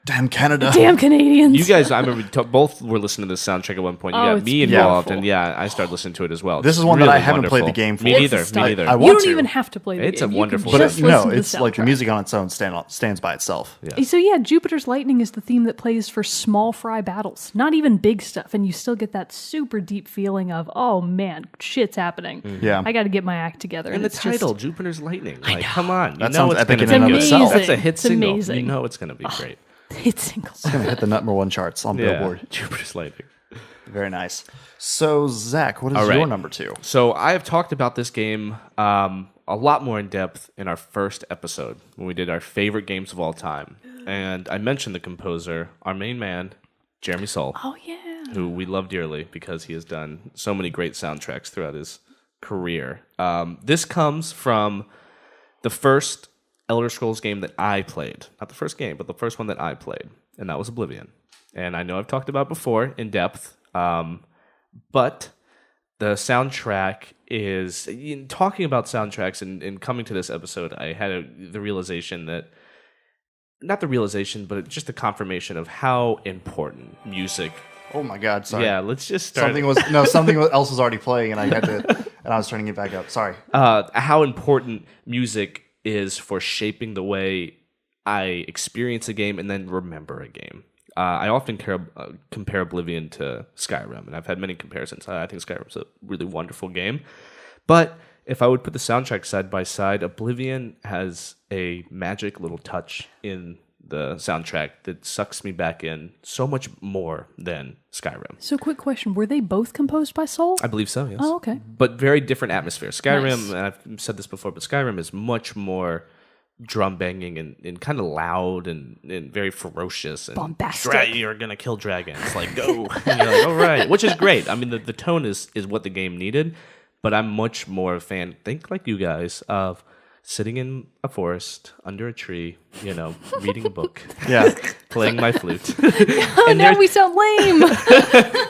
Damn Canada. Damn Canadians. You guys, I remember both were listening to this soundtrack at one point. You Oh, got it's me involved, beautiful. and yeah, I started listening to it as well. This It's is one that I really haven't played the wonderful. game for. Me It's neither. a Me style. neither. I You want don't to. even have to play the It's game. a You can wonderful But just game. listen no, to it's like the soundtrack. music on its own stands by itself. Yeah. So yeah, Jupiter's Lightning is the theme that plays for small fry battles, not even big stuff, and you still get that super deep feeling of, oh man, shit's happening. Yeah. I got to get my act together. And the it's just- title, Jupiter's Lightning. Like, come on. That you know sounds it's epic gonna in and be of good. itself. That's a hit It's single. amazing. You know it's going to be great. It's singles. Gonna hit the number one charts on Billboard. Jupiter's Lightning. Very nice. So Zach, what is All right. your number two? So I have talked about this game a lot more in depth in our first episode when we did our favorite games of all time. And I mentioned the composer, our main man, Jeremy Soule, Oh yeah. who we love dearly because he has done so many great soundtracks throughout his career. This comes from the first Elder Scrolls game that I played. Not the first game, but the first one that I played. And that was Oblivion. And I know I've talked about before in depth, but the soundtrack is... In talking about soundtracks and coming to this episode, I had the realization that... Not the realization, but just the confirmation of how important music... Oh my God! Sorry. Yeah, let's just start. Something else was already playing, and I was turning it back up. Sorry. How important music is for shaping the way I experience a game and then remember a game. I often compare Oblivion to Skyrim, and I've had many comparisons. I think Skyrim's a really wonderful game, but if I would put the soundtrack side by side, Oblivion has a magic little touch in the soundtrack that sucks me back in so much more than Skyrim. So quick question, were they both composed by Soul? I believe so, yes. Oh, okay. But very different atmospheres. Skyrim, Nice. and I've said this before, but Skyrim is much more drum banging and kind of loud and very ferocious. And Bombastic. You're going to kill dragons. Like, go. And you're like, all right. Which is great. I mean, the tone is what the game needed, but I'm much more a fan, think like you guys, of sitting in a forest under a tree, reading a book, playing my flute. Oh, now we sound lame.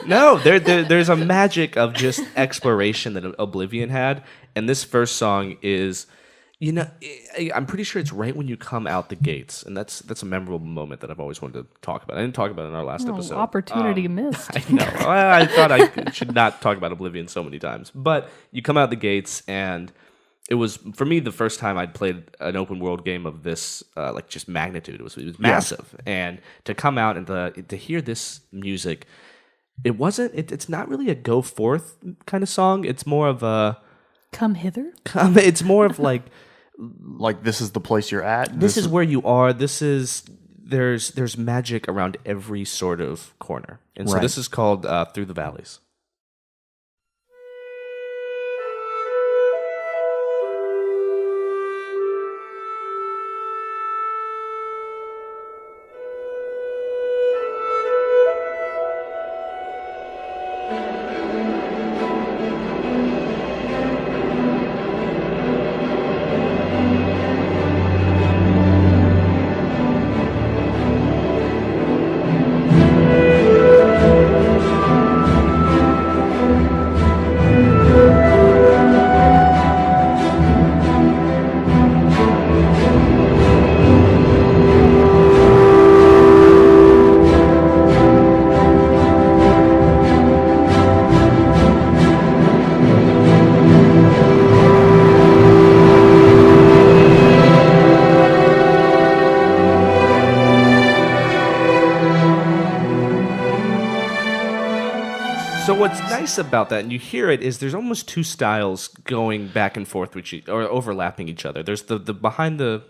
No, there's a magic of just exploration that Oblivion had, and this first song is, I'm pretty sure it's right when you come out the gates, and that's a memorable moment that I've always wanted to talk about. I didn't talk about it in our last episode. Opportunity missed. I know. I thought I should not talk about Oblivion so many times, but you come out the gates and. It was, for me, the first time I'd played an open world game of this, just magnitude. It was massive. And to come out and to hear this music, it's not really a go forth kind of song. It's more of a... Come hither? It's more of like... Like, this is the place you're at? This is where you are. There's magic around every sort of corner. And so this is called Through the Valleys. So what's nice about that, and you hear it, is there's almost two styles going back and forth or overlapping each other. There's the behind the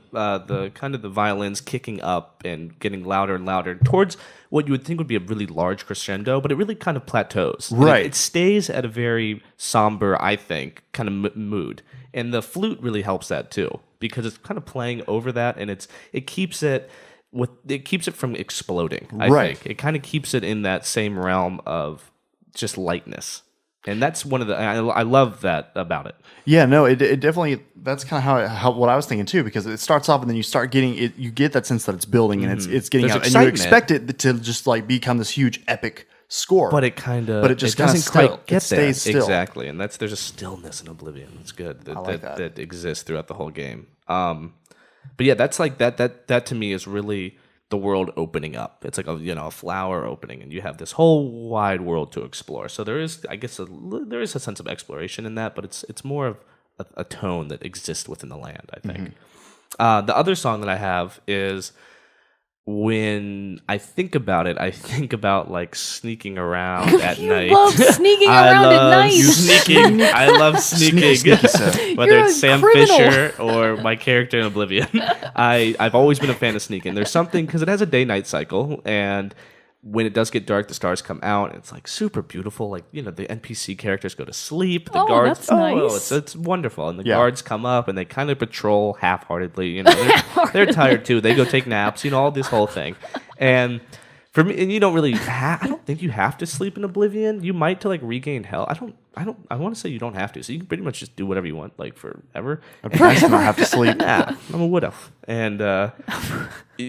kind of the violins kicking up and getting louder and louder towards what you would think would be a really large crescendo, but it really kind of plateaus. Right. It stays at a very somber, I think, kind of mood. And the flute really helps that too, because it's kind of playing over that, and it keeps it from exploding. I think it kind of keeps it in that same realm of just lightness, and that's one of the I love that about it. Yeah, no, it definitely, that's kind of how what I was thinking too, because it starts off and then you start getting it, you get that sense that it's building and it's getting out, and you expect it to just like become this huge epic score, but it just doesn't quite get there. Stays still. Exactly, and there's a stillness in Oblivion that's good that exists throughout the whole game. But yeah, that's like that to me is really the world opening up. It's like a flower opening, and you have this whole wide world to explore. So there is, I guess, there is a sense of exploration in that, but it's more of a tone that exists within the land, I think. The other song that I have is, when I think about it, I think about like sneaking around at night. You love sneaking around at night. Sneaking. I love sneaking. Sneaky, Whether You're it's Sam criminal. Fisher or my character in Oblivion. I've always been a fan of sneaking. There's something, because it has a day-night cycle, and when it does get dark, the stars come out, and it's like super beautiful. Like, the NPC characters go to sleep. The guards, that's nice. It's wonderful. And the guards come up and they kind of patrol half-heartedly. They're tired too. They go take naps. All this whole thing. And For me, and you don't really. I don't think you have to sleep in Oblivion. You might to like regain health. I want to say you don't have to. So you can pretty much just do whatever you want, like forever. I'd nice to not have to sleep. Yeah, I'm a wood elf, and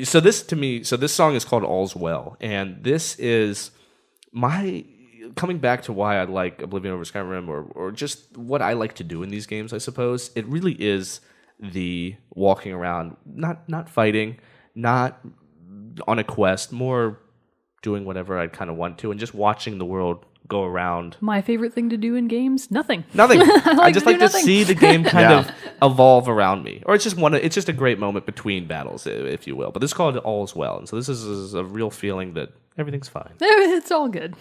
so this song is called "All's Well," and this is my coming back to why I like Oblivion over Skyrim, or just what I like to do in these games. I suppose it really is the walking around, not fighting, not on a quest, more doing whatever I kind of want to, and just watching the world go around. My favorite thing to do in games? Nothing. I just like to nothing. see the game kind of evolve around me, or it's just a great moment between battles, if you will. But this is called All's Well, and so this is a real feeling that everything's fine. It's all good.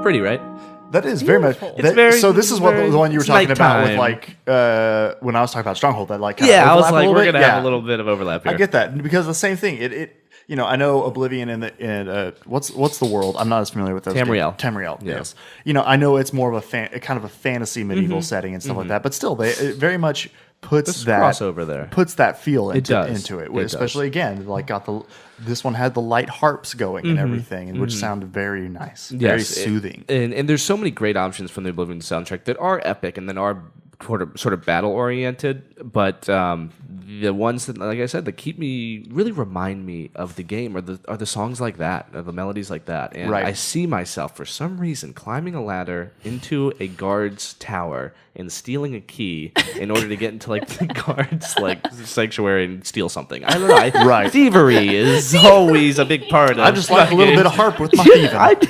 Pretty, right? That is very much. Beautiful. It's very- so this is what the one you were it's talking about with nighttime. when I was talking about Stronghold. That like I was overlap a like, little we're bit. gonna have a little bit of overlap here. I get that because the same thing. It I know Oblivion and what's the world? I'm not as familiar with those. Tamriel. Tamriel. Yeah. Yes. I know it's more of a kind of a fantasy medieval setting and stuff like that. But still, it very much puts There's that crossover there. Puts that feel into it. It Especially again, like this one had the light harps going and everything, and which sounded very nice, very soothing. And there's so many great options from the Oblivion soundtrack that are epic and then are sort of battle oriented, but the ones that, like I said, that really remind me of the game are the songs like that, or the melodies like that. And Right. I see myself for some reason climbing a ladder into a guard's tower and stealing a key in order to get into like the guard's like sanctuary and steal something. I don't know. Right. Thievery is always a big part of. I just like a little bit of harp with my thieving. I do.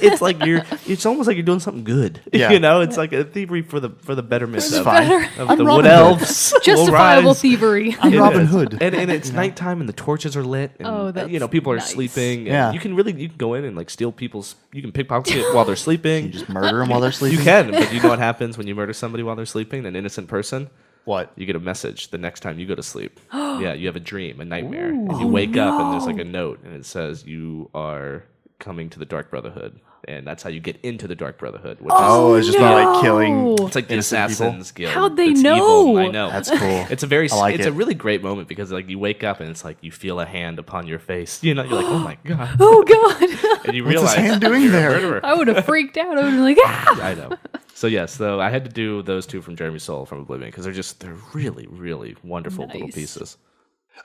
It's like it's almost like you're doing something good. Yeah. It's like a thievery for the betterment of fine. the I'm wood Robin elves. will Justifiable rise. thievery. I'm It Robin is. Hood. and it's nighttime and the torches are lit. And, Oh, that's people are nice. sleeping. And Yeah. you can go in and like steal people's. You can pickpocket while they're sleeping. You just murder them while they're sleeping. You can, but you know what happens when you murder somebody while they're sleeping? An innocent person. What? You get a message the next time you go to sleep. Yeah, you have a dream, a nightmare, and you wake up and there's like a note and it says you are coming to the Dark Brotherhood, and that's how you get into the Dark Brotherhood. Which Oh, it's just not like killing. it's like the innocent people? Assassin's Guild. How'd they It's know? evil. I know. That's cool. It's a like it's it. a really great moment because like you wake up and it's like you feel a hand upon your face. You're like, oh my god, Oh God! and you What's realize his hand doing you're there? a murderer. I would have freaked out. I would have been like, ah! I know. So yes, so I had to do those two from Jeremy Soule from Oblivion because they're really, really wonderful little Nice. pieces.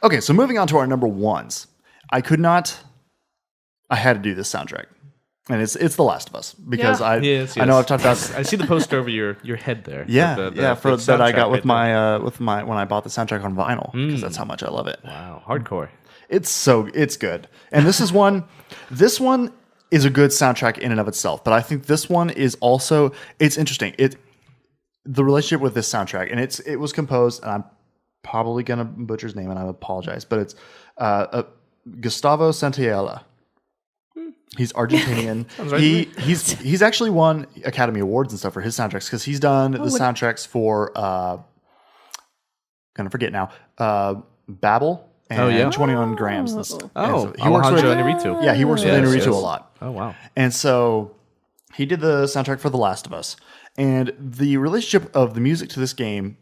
Okay, so moving on to our number ones. I had to do this soundtrack. And it's The Last of Us because Yeah. I know I've talked about I see the poster over your head there. for the that I got soundtrack with right my when I bought the soundtrack on vinyl because that's how much I love it. there. Wow, hardcore. It's good. And this one is a good soundtrack in and of itself, but I think this one is also it's interesting. The relationship with this soundtrack, and it was composed, and I'm probably gonna butcher his name and I apologize, but it's Gustavo Santaella. He's Argentinian. right to He's actually won Academy Awards and stuff for his soundtracks because he's done the soundtracks for gonna forget now Babel and 21 Grams. And stuff. And so he works with Inarritu. Yeah, he works with Yes, Inarritu yes. a lot. Oh wow. And so he did the soundtrack for The Last of Us. And the relationship of the music to this game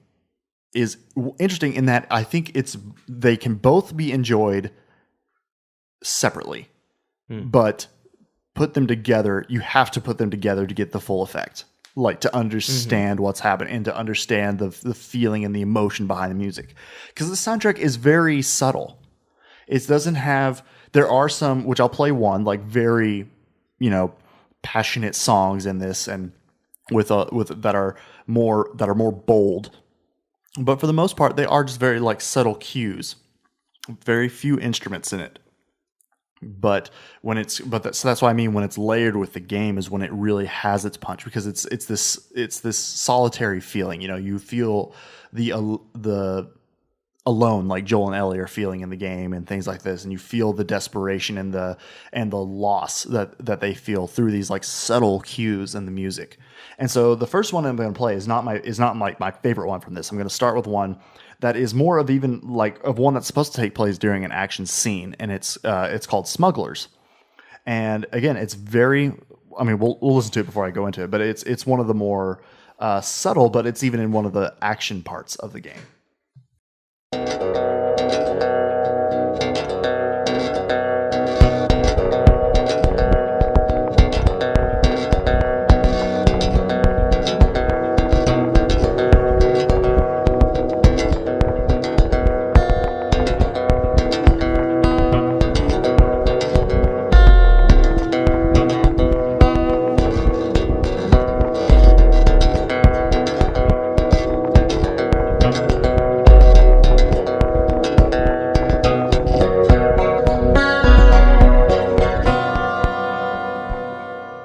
is interesting in that I think they can both be enjoyed separately. But put them together, you have to put them together to get the full effect. Like to understand what's happening and to understand the feeling and the emotion behind the music. Because the soundtrack is very subtle. It doesn't have, there are some, which I'll play one, like very, passionate songs in this and with that are more bold. But for the most part, they are just very like subtle cues, very few instruments in it. But so that's what I mean when it's layered with the game is when it really has its punch, because it's this solitary feeling. You know, you feel the alone, like Joel and Ellie are feeling in the game and things like this, and you feel the desperation and the loss that they feel through these like subtle cues in the music. And so the first one I'm going to play is not my favorite one from this. I'm going to start with one that is more of one that's supposed to take place during an action scene, and it's called Smugglers. And again, it's very, I mean, we'll listen to it before I go into it, but it's one of the more subtle, but it's even in one of the action parts of the game.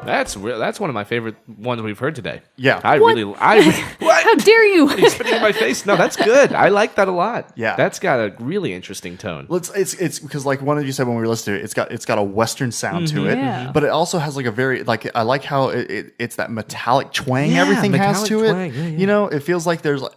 That's one of my favorite ones we've heard today. Yeah. What? How dare you? Are you spitting in my face? No, that's good. I like that a lot. Yeah. That's got a really interesting tone. Well, it's because like one of you said when we were listening to it, it's got a Western sound to it, Yeah. but it also has like a very I like how it's that metallic twang everything has to metallic it. twang. Yeah. You know, it feels like there's like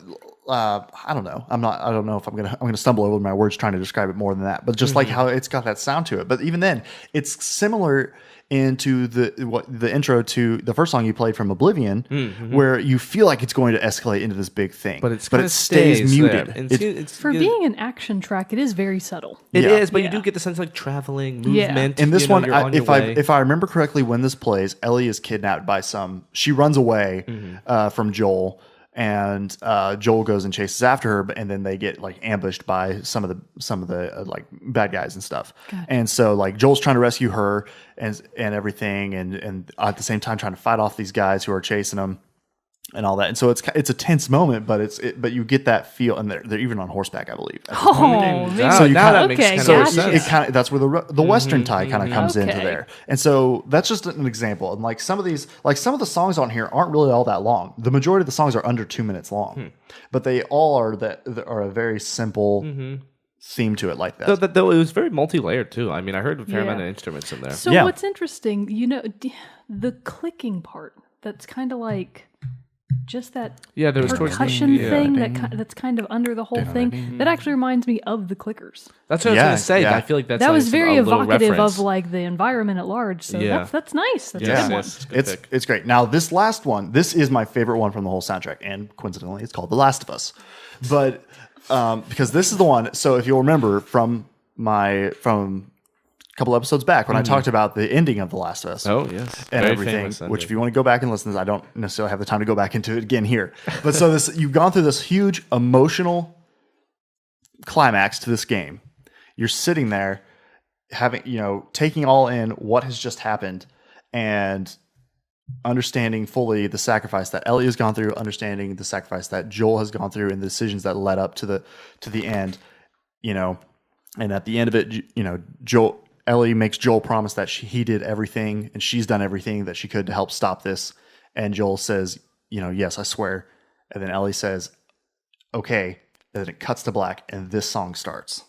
I don't know. I don't know if I'm gonna stumble over my words trying to describe it more than that. But just like how it's got that sound to it. But even then, it's similar into the intro to the first song you played from Oblivion, where you feel like it's going to escalate into this big thing, but it stays muted. There. And it's For being an action track, it is very subtle. It Yeah. is, but you Yeah. do get the sense of like traveling, Yeah. movement. In this one, you're on your way. if I remember correctly, when this plays, Ellie is kidnapped by she runs away from Joel, and Joel goes and chases after her, and then they get like ambushed by some of the like bad guys and stuff. Gotcha. And so like Joel's trying to rescue her and everything, and at the same time trying to fight off these guys who are chasing them and all that. And so it's a tense moment, but but you get that feel, and they're even on horseback, I believe. Oh, maybe. So you now kinda- that makes okay, kind So of gotcha. sense. it kind of that's where the Western tie kind of comes into Okay. there, and so that's just an example. And like some of the songs on here aren't really all that long. The majority of the songs are under 2 minutes long, but they all are are a very simple theme to it like that. Though it was very multi-layered too. I mean, I heard a fair Yeah. amount of instruments in there. So Yeah. what's interesting, the clicking part, that's kind of like just that Yeah, there was towards the- percussion yeah. thing that's kind of under the whole thing. That actually reminds me of the clickers. That's what I was Yeah, going to say. yeah. I feel like that's That like was some- very a little evocative reference. of like the environment at large. So Yeah. that's nice. That's Yes, a good one. yes, good pick. It's great. Now this last one, this is my favorite one from the whole soundtrack, and coincidentally, it's called The Last of Us. But because this is the one, so if you'll remember from a couple episodes back when I talked about the ending of The Last of Us. Oh, yes. And Very everything, famous which ending. if you want to go back and listen to this, I don't necessarily have the time to go back into it again here. But so you've gone through this huge emotional climax to this game. You're sitting there taking all in what has just happened and understanding fully the sacrifice that Ellie has gone through, understanding the sacrifice that Joel has gone through and the decisions that led up to the end, and at the end of it, Ellie makes Joel promise that he did everything and she's done everything that she could to help stop this. And Joel says, yes, I swear. And then Ellie says, okay. And then it cuts to black and this song starts.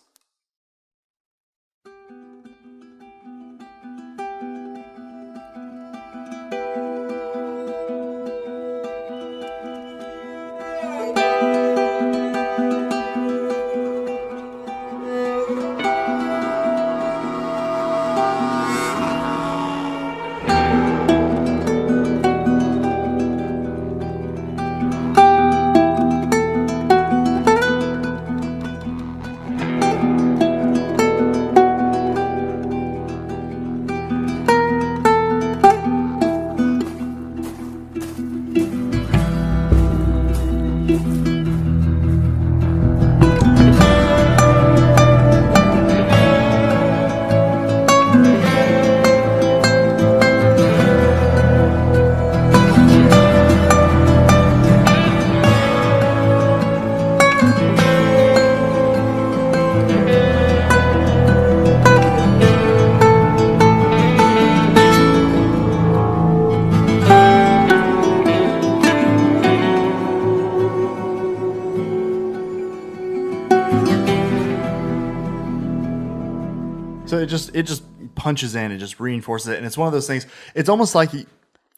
just punches in, it just reinforces it, and it's one of those things. It's almost like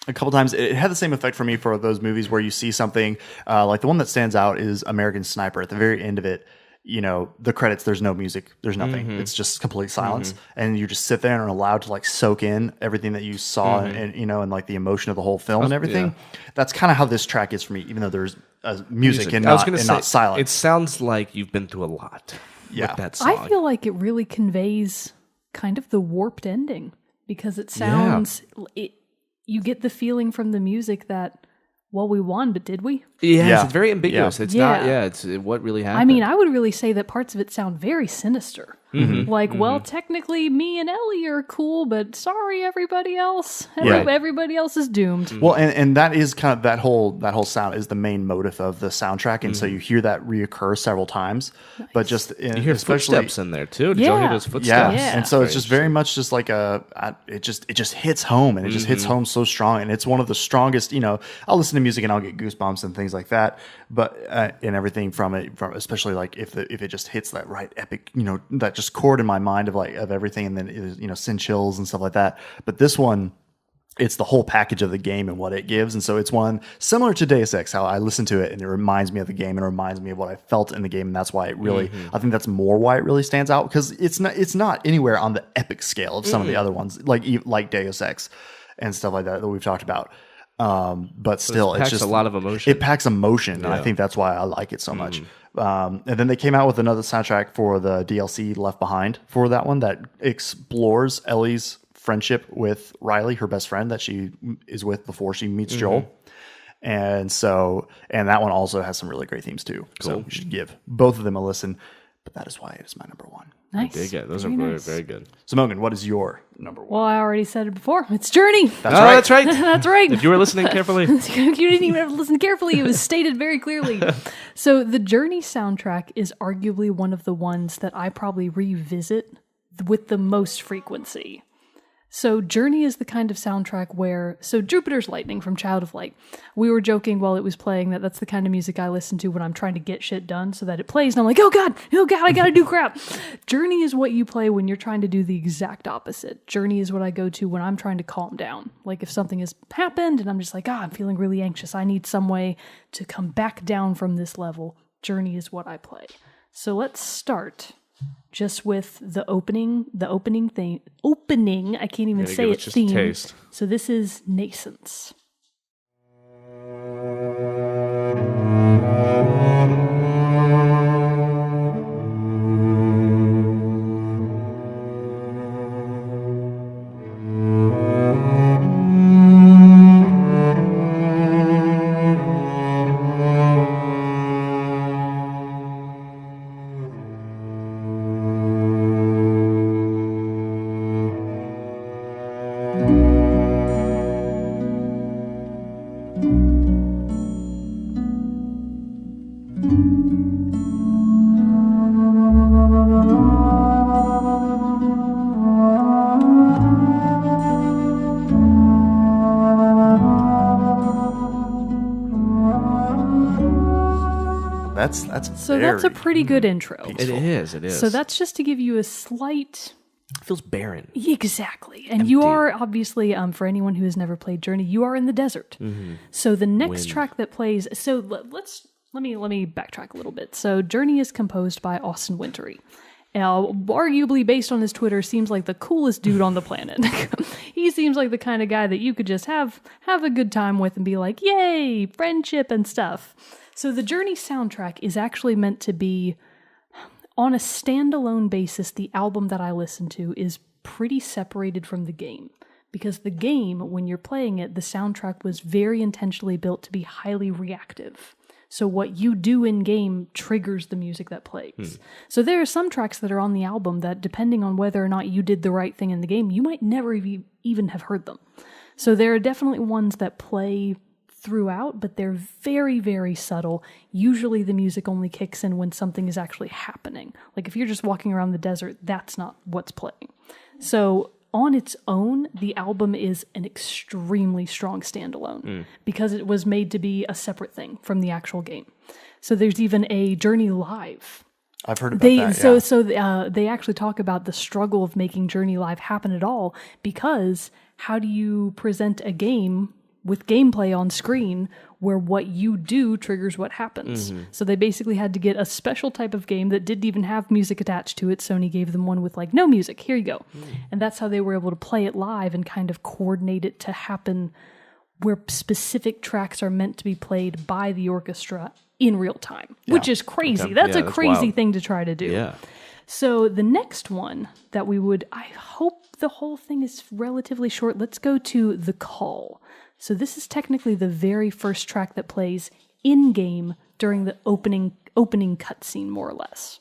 a couple times it had the same effect for me for those movies where you see something like the one that stands out is American Sniper. At the very end of it, the credits, there's no music, there's nothing. It's just complete silence, and you just sit there and are allowed to like soak in everything that you saw and like the emotion of the whole film and everything. Yeah. That's kind of how this track is for me, even though there's music and not silence. It sounds like you've been through a lot with that song. I feel like it really conveys kind of the warped ending because it sounds you get the feeling from the music that, well, we won, but did we? Yeah. It's very ambiguous. It's not, it's what really happened. I mean, I would really say that parts of it sound very sinister. Well, technically, me and Ellie are cool, but sorry, everybody else. Everybody else is doomed. Well, and that is kind of that whole sound is the main motive of the soundtrack, and so you hear that reoccur several times. Nice. But just you hear footsteps in there too. Did you hear those footsteps? Yeah. And so it's just very much just like it just hits home, and it just hits home so strong, and it's one of the strongest. I'll listen to music and I'll get goosebumps and things like that, but and everything from especially like if it just hits that right epic, that just chord in my mind of everything, and then it send chills and stuff like that. But this one, it's the whole package of the game and what it gives, and so it's one similar to Deus Ex, how I listen to it and it reminds me of the game and it reminds me of what I felt in the game, and that's why it really I think that's more why it really stands out, because it's not anywhere on the epic scale of some of the other ones like Deus Ex and stuff like that we've talked about. But still, it packs a lot of emotion. It packs emotion, and I think that's why I like it so much. And then they came out with another soundtrack for the DLC Left Behind for that one that explores Ellie's friendship with Riley, her best friend that she is with before she meets Joel. And that one also has some really great themes too. Cool. So you should give both of them a listen. But that is why it is my number one. Nice. I dig it. Those are very, very good. So Mogan, what is your number one? Well, I already said it before. It's Journey. That's right. That's right. That's right. If you were listening carefully. You didn't even have to listen carefully. It was stated very clearly. So the Journey soundtrack is arguably one of the ones that I probably revisit with the most frequency. So Journey is the kind of soundtrack where, Jupiter's Lightning from Child of Light, we were joking while it was playing that's the kind of music I listen to when I'm trying to get shit done, so that it plays and I'm like, oh God, I gotta do crap. Journey is what you play when you're trying to do the exact opposite. Journey is what I go to when I'm trying to calm down. Like if something has happened and I'm just like, I'm feeling really anxious, I need some way to come back down from this level. Journey is what I play. So let's start just with the opening, I can't even say it, theme. Taste. So this is Nascence. That's a pretty good intro. It is. So that's just to give you a slight... It feels barren. Exactly. And Empty. you are obviously, for anyone who has never played Journey, you are in the desert. So the next track that plays... So let me backtrack a little bit. So Journey is composed by Austin Wintory. Arguably, based on his Twitter, seems like the coolest dude on the planet. He seems like the kind of guy that you could just have a good time with and be like, yay, friendship and stuff. So the Journey soundtrack is actually meant to be, on a standalone basis, the album that I listen to is pretty separated from the game. Because the game, when you're playing it, the soundtrack was very intentionally built to be highly reactive. So what you do in-game triggers the music that plays. So there are some tracks that are on the album that, depending on whether or not you did the right thing in the game, you might never even have heard them. So there are definitely ones that play throughout, but they're very, very subtle. Usually the music only kicks in when something is actually happening. Like if you're just walking around the desert, that's not what's playing. So on its own, the album is an extremely strong standalone because it was made to be a separate thing from the actual game. So there's even a Journey Live I've heard about that. They actually talk about the struggle of making Journey Live happen at all, because how do you present a game with gameplay on screen where what you do triggers what happens? So they basically had to get a special type of game that didn't even have music attached to it. Sony gave them one with like no music. Here you go. And that's how they were able to play it live and kind of coordinate it to happen where specific tracks are meant to be played by the orchestra in real time, which is crazy. Okay. That's a that's crazy wild. thing to try to do. Yeah. So the next one that I hope the whole thing is relatively short. Let's go to The Call. So this is technically the very first track that plays in-game during the opening cutscene, more or less.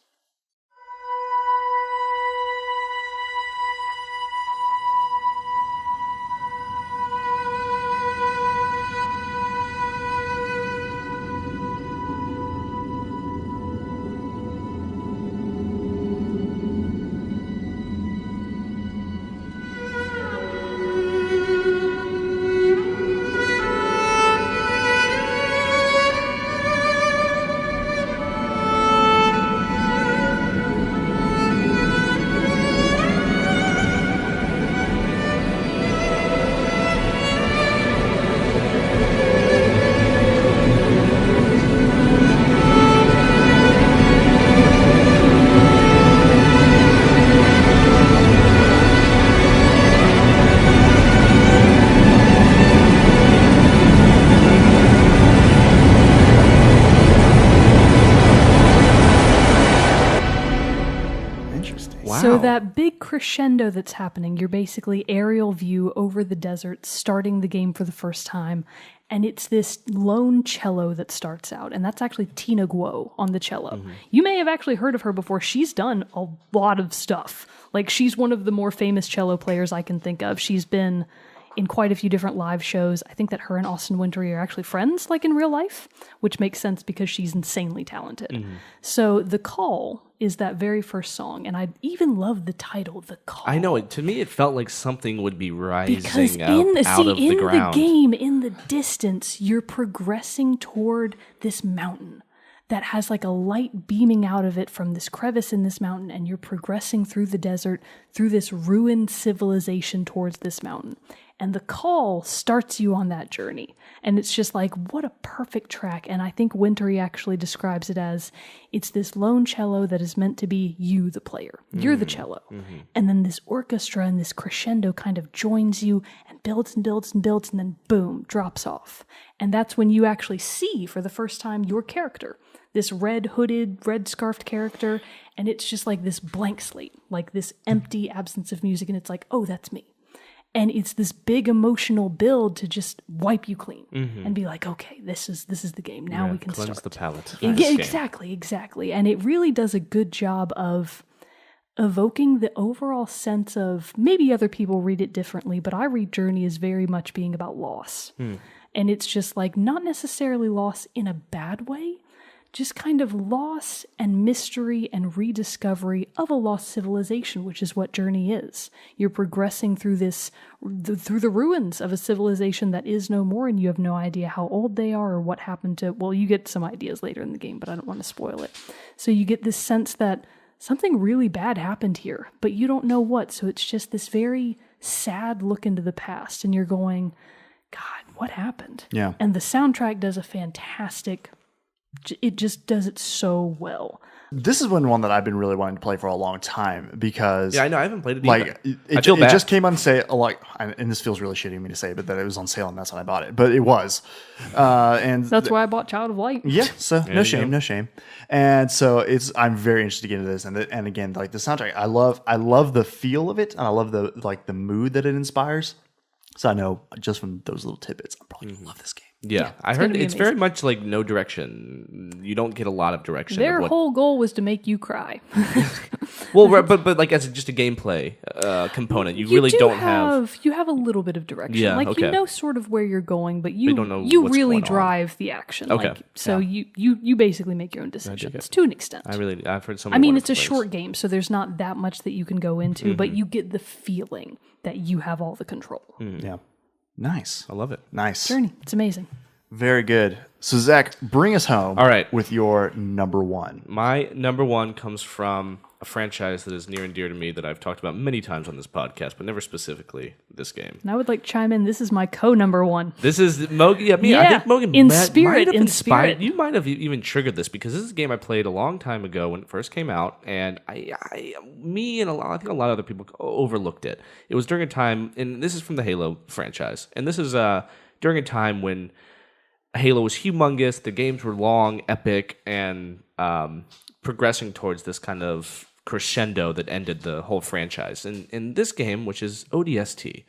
So that big crescendo that's happening, you're basically aerial view over the desert, starting the game for the first time, and it's this lone cello that starts out, and that's actually Tina Guo on the cello. You may have actually heard of her before. She's done a lot of stuff. Like, she's one of the more famous cello players I can think of. She's been in quite a few different live shows. I think that her and Austin Wintory are actually friends, like in real life, which makes sense because she's insanely talented. So The Call is that very first song, and I even love the title, The Call. I know. To me, it felt like something would be rising because out of the ground. The game, in the distance, you're progressing toward this mountain that has like a light beaming out of it from this crevice in this mountain, and you're progressing through the desert, through this ruined civilization towards this mountain. And The Call starts you on that journey. And it's just like, what a perfect track. And I think Wintory actually describes it as, it's this lone cello that is meant to be you, the player. You're the cello. And then this orchestra and this crescendo kind of joins you and builds and builds and builds, and then boom, drops off. And that's when you actually see for the first time your character, this red hooded, red scarfed character. And it's just like this blank slate, like this empty absence of music. And it's like, oh, that's me. And it's this big emotional build to just wipe you clean and be like, okay, this is the game. Now we can cleanse start. the palate. Yeah, exactly. And it really does a good job of evoking the overall sense of, maybe other people read it differently, but I read Journey as very much being about loss. And it's just like, not necessarily loss in a bad way, just kind of loss and mystery and rediscovery of a lost civilization, which is what Journey is. You're progressing through through the ruins of a civilization that is no more, and you have no idea how old they are or what happened to, well, you get some ideas later in the game, but I don't want to spoil it. So you get this sense that something really bad happened here, but you don't know what, so it's just this very sad look into the past, and you're going, God, what happened? Yeah. And the soundtrack does a fantastic, it just does it so well. This is one that I've been really wanting to play for a long time because Yeah, I know. I haven't played it like either. it just came on sale. Like, and this feels really shitty of me to say, but that it was on sale and that's when I bought it. But it was, and That's why I bought Child of Light. yeah. So no shame. And so I'm very interested to get into this. And again, like the soundtrack, I love the feel of it, and I love the mood that it inspires. So I know just from those little tidbits, I'm probably gonna love this game. Yeah, I heard it's very much like no direction. You don't get a lot of direction. Their whole goal was to make you cry. Well, but like as just a gameplay component, you really don't have. You have a little bit of direction. Yeah, like okay. you know sort of where you're going, but you don't know you what's really going on. drive the action. Okay, Like, so you basically make your own decisions to an extent. I've heard some. I mean, it's a short game, so there's not that much that you can go into, but you get the feeling that you have all the control. Yeah, nice. I love it. Nice. Journey, it's amazing. Very good. So, Zach, bring us home All right. with your number one. My number one comes from a franchise that is near and dear to me that I've talked about many times on this podcast, but never specifically this game. And I would like to chime in. This is my number one. This is Mogan. Yeah, I think Mogan in might spirit, have in inspired. spirit. You might have even triggered this because this is a game I played a long time ago when it first came out, and I think a lot of other people overlooked it. It was during a time, and this is from the Halo franchise, and this is during a time when Halo was humongous. The games were long, epic, and progressing towards this kind of crescendo that ended the whole franchise. And in this game, which is ODST,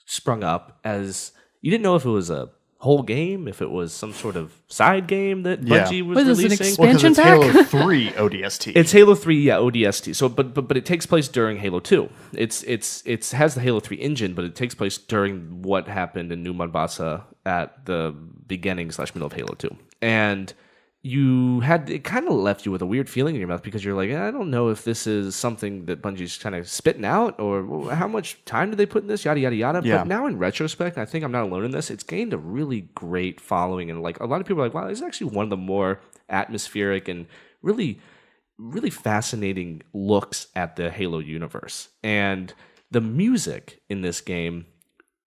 sprung up as you didn't know if it was a whole game, if it was some sort of side game that Bungie was Was this an releasing. expansion It's pack? Halo 3 ODST. It's Halo 3, yeah, ODST. So, but it takes place during Halo 2. It has the Halo 3 engine, but it takes place during what happened in New Mombasa at the beginning / middle of Halo 2. And it kind of left you with a weird feeling in your mouth because you're like, I don't know if this is something that Bungie's kind of spitting out or how much time did they put in this, yada, yada, yada. Yeah. But now in retrospect, I think I'm not alone in this, it's gained a really great following. And like a lot of people are like, wow, this is actually one of the more atmospheric and really, really fascinating looks at the Halo universe. And the music in this game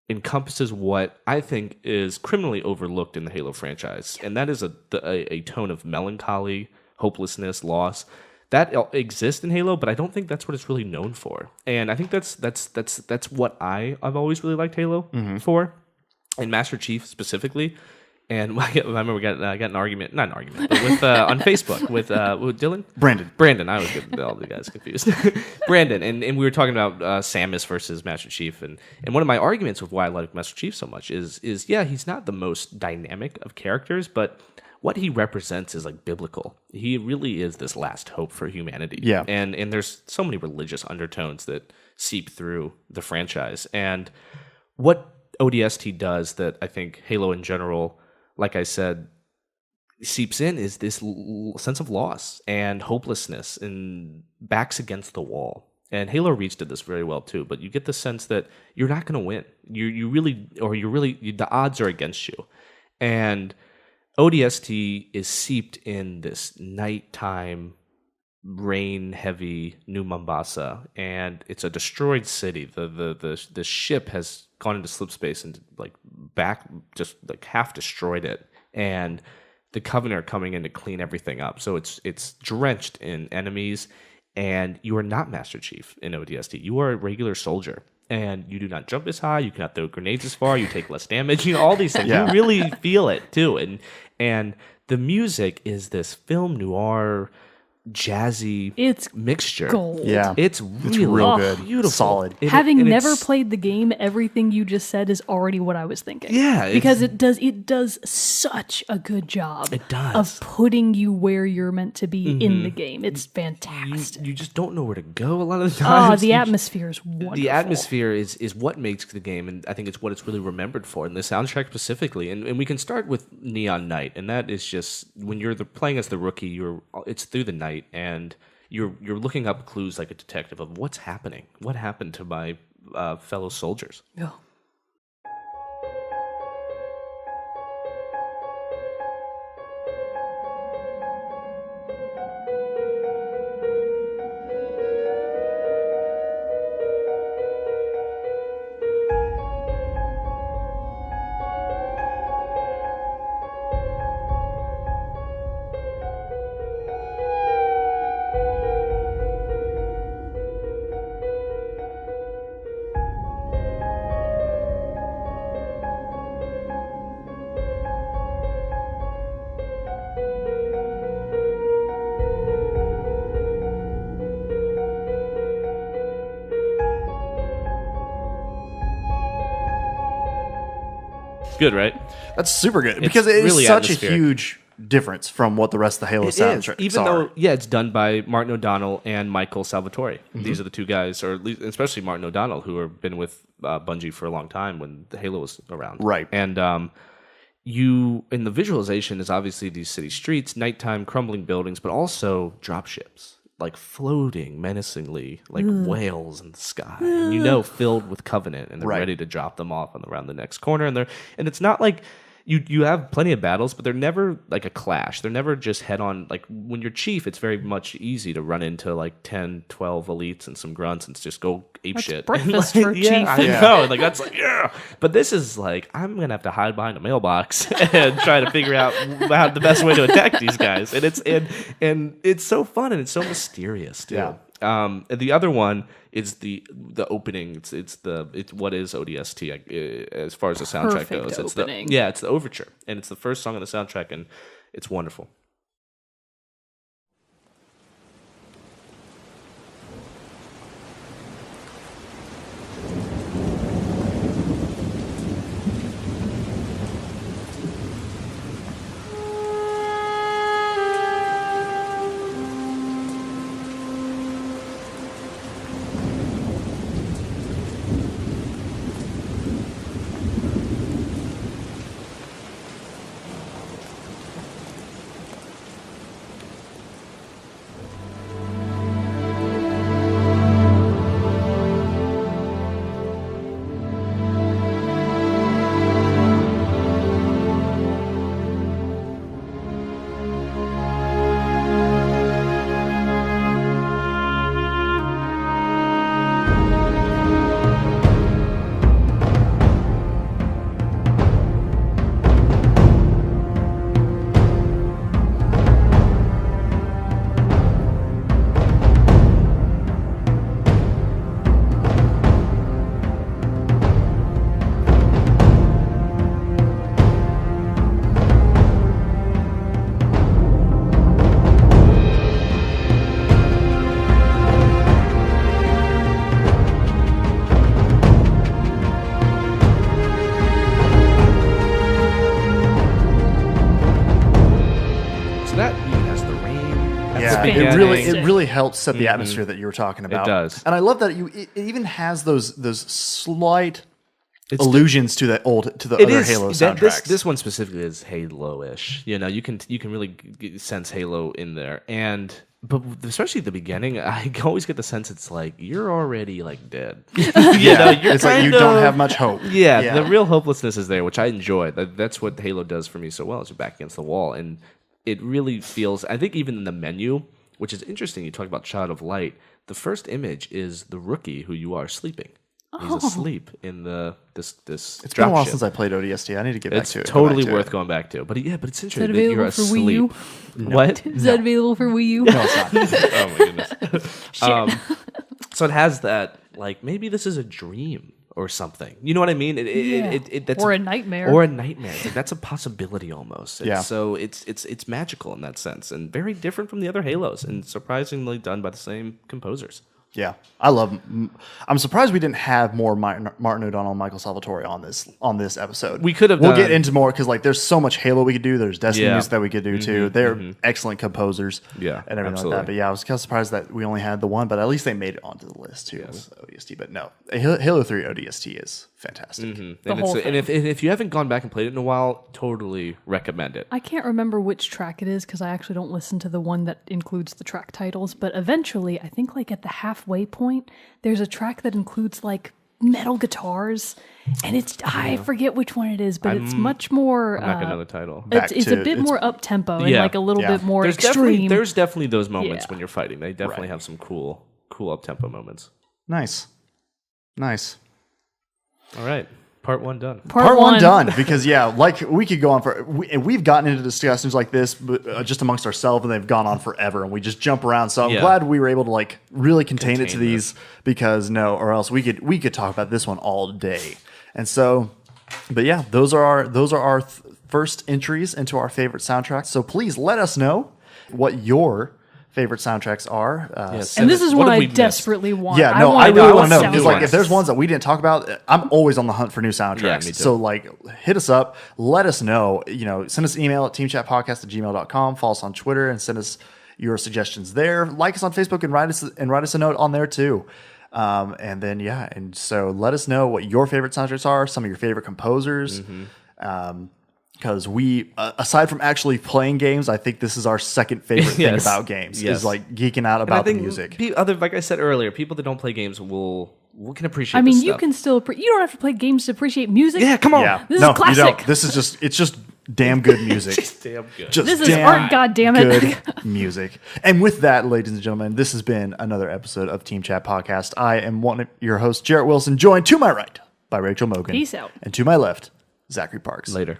encompasses what I think is criminally overlooked in the Halo franchise, and that is a tone of melancholy, hopelessness, loss that exists in Halo, but I don't think that's what it's really known for. And I think that's what I've always really liked Halo for, and Master Chief specifically. And I remember we got an argument, not an argument, but with on Facebook with Dylan? Brandon. I was getting all the guys confused. Brandon, and we were talking about Samus versus Master Chief, and one of my arguments with why I like Master Chief so much is yeah, he's not the most dynamic of characters, but what he represents is like biblical. He really is this last hope for humanity. Yeah. And there's so many religious undertones that seep through the franchise. And what ODST does that I think Halo in general, like I said, seeps in is this sense of loss and hopelessness and backs against the wall. And Halo Reach did this very well too, but you get the sense that you're not going to win. The odds are against you. And ODST is seeped in this nighttime, rain-heavy New Mombasa, and it's a destroyed city. The ship has gone into slip space and just half destroyed it, and the Covenant are coming in to clean everything up. So it's drenched in enemies, and you are not Master Chief in ODST. You are a regular soldier, and you do not jump as high. You cannot throw grenades as far. You take less damage. All these things. Yeah. You really feel it too, and the music is this film noir, jazzy mixture. Gold. Yeah. It's really real good. beautiful. Solid. Having never played the game, everything you just said is already what I was thinking. Yeah, because it does such a good job. It does. Of putting you where you're meant to be in the game. It's fantastic. You just don't know where to go a lot of the times. The atmosphere is wonderful. The atmosphere is what makes the game, and I think it's what it's really remembered for, and the soundtrack specifically. And we can start with Neon Night, and that is just when you're playing as the rookie, it's through the night, and you're looking up clues like a detective of what's happening. What happened to my fellow soldiers? Yeah. Good, right? That's super good because it is really such atmospheric. a huge difference from what the rest of the Halo soundtracks Even are. though, it's done by Martin O'Donnell and Michael Salvatore. These are the two guys, or at least, especially Martin O'Donnell, who have been with Bungie for a long time when the Halo was around. Right. And in the visualization is obviously these city streets, nighttime crumbling buildings, but also dropships, like floating menacingly, like whales in the sky, and filled with Covenant, and they're Right. ready to drop them off around the next corner. And it's not like you have plenty of battles, but they're never like a clash. They're never just head on. Like when you're chief, it's very much easy to run into like 10, 12 elites and some grunts and just go ape shit. Breakfast like, for yeah, chief. I know. Like that's like yeah. But this is like I'm gonna have to hide behind a mailbox and try to figure out how the best way to attack these guys. And it's so fun and it's so mysterious too. Yeah. And the other one is the opening. It's what is ODST as far as the soundtrack Perfect goes. It's opening. it's the overture, and it's the first song on the soundtrack, and it's wonderful. It really helps set the atmosphere that you were talking about. It does. And I love that it even has those slight allusions to the other Halo soundtracks. This one specifically is Halo-ish. You know, you can really sense Halo in there, but especially at the beginning, I always get the sense it's like you're already like dead. It's like you don't have much hope. Yeah, the real hopelessness is there, which I enjoy. That's what Halo does for me so well. Is you're back against the wall, and it really feels. I think even in the menu, which is interesting. You talk about Child of Light. The first image is the rookie who you are sleeping. He's asleep in this. It's been a while since I played ODST. I need to get back to it. It's totally worth going back to. But it's interesting that you're asleep. Wii U? No. What? Is that available for Wii U? No, it's not. Oh my goodness. So it has that. Like maybe this is a dream or something. You know what I mean? That's or a nightmare. Or a nightmare. Like, that's a possibility almost. Yeah. So it's magical in that sense and very different from the other Halos and surprisingly done by the same composers. Yeah, I'm surprised we didn't have more Martin O'Donnell and Michael Salvatore on this episode. We could have. We'll get into more because there's so much Halo we could do. There's Destiny music that we could do too. They're excellent composers. Yeah, and everything like that. But yeah, I was kind of surprised that we only had the one. But at least they made it onto the list too with ODST. But no, Halo 3 ODST is fantastic. The whole thing. And if you haven't gone back and played it in a while, totally recommend it. I can't remember which track it is because I actually don't listen to the one that includes the track titles. But eventually, I think like at the halfway point, there's a track that includes like metal guitars, and I forget which one it is, but it's much more. I'm not gonna know the title. It's a bit more up tempo and like a little bit more extreme. There's definitely those moments when you're fighting. They definitely have some cool up tempo moments. Nice. All right. Part one done. Part one done. Because, like we could go on we've gotten into discussions like this just amongst ourselves, and they've gone on forever, and we just jump around. So I'm glad we were able to like really contain it to these because or else we could talk about this one all day. And so, but yeah, those are our first entries into our favorite soundtracks. So please let us know what your favorite soundtracks are. And this is one I desperately want. Yeah, no, I really want to know because like if there's ones that we didn't talk about, I'm always on the hunt for new soundtracks. Yeah, me too. So like hit us up, let us know, send us an email at teamchatpodcast@gmail.com, follow us on Twitter and send us your suggestions there. Like us on Facebook and write us a note on there too. And so let us know what your favorite soundtracks are, some of your favorite composers. Because we, aside from actually playing games, I think this is our second favorite thing Yes. about games. Yes. Is like geeking out And I about the think music. like I said earlier, people that don't play games can appreciate. I mean, this you stuff. can still you don't have to play games to appreciate music. Yeah, come on. Yeah, This is no, classic. you don't. This is it's just damn good music. Damn good. Just This is damn art, goddammit. good music. And with that, ladies and gentlemen, this has been another episode of Team Chat Podcast. I am one of your hosts, Jerrett Wilson, joined to my right by Rachel Mogan. Peace out. And to my left, Zachary Parks. Later.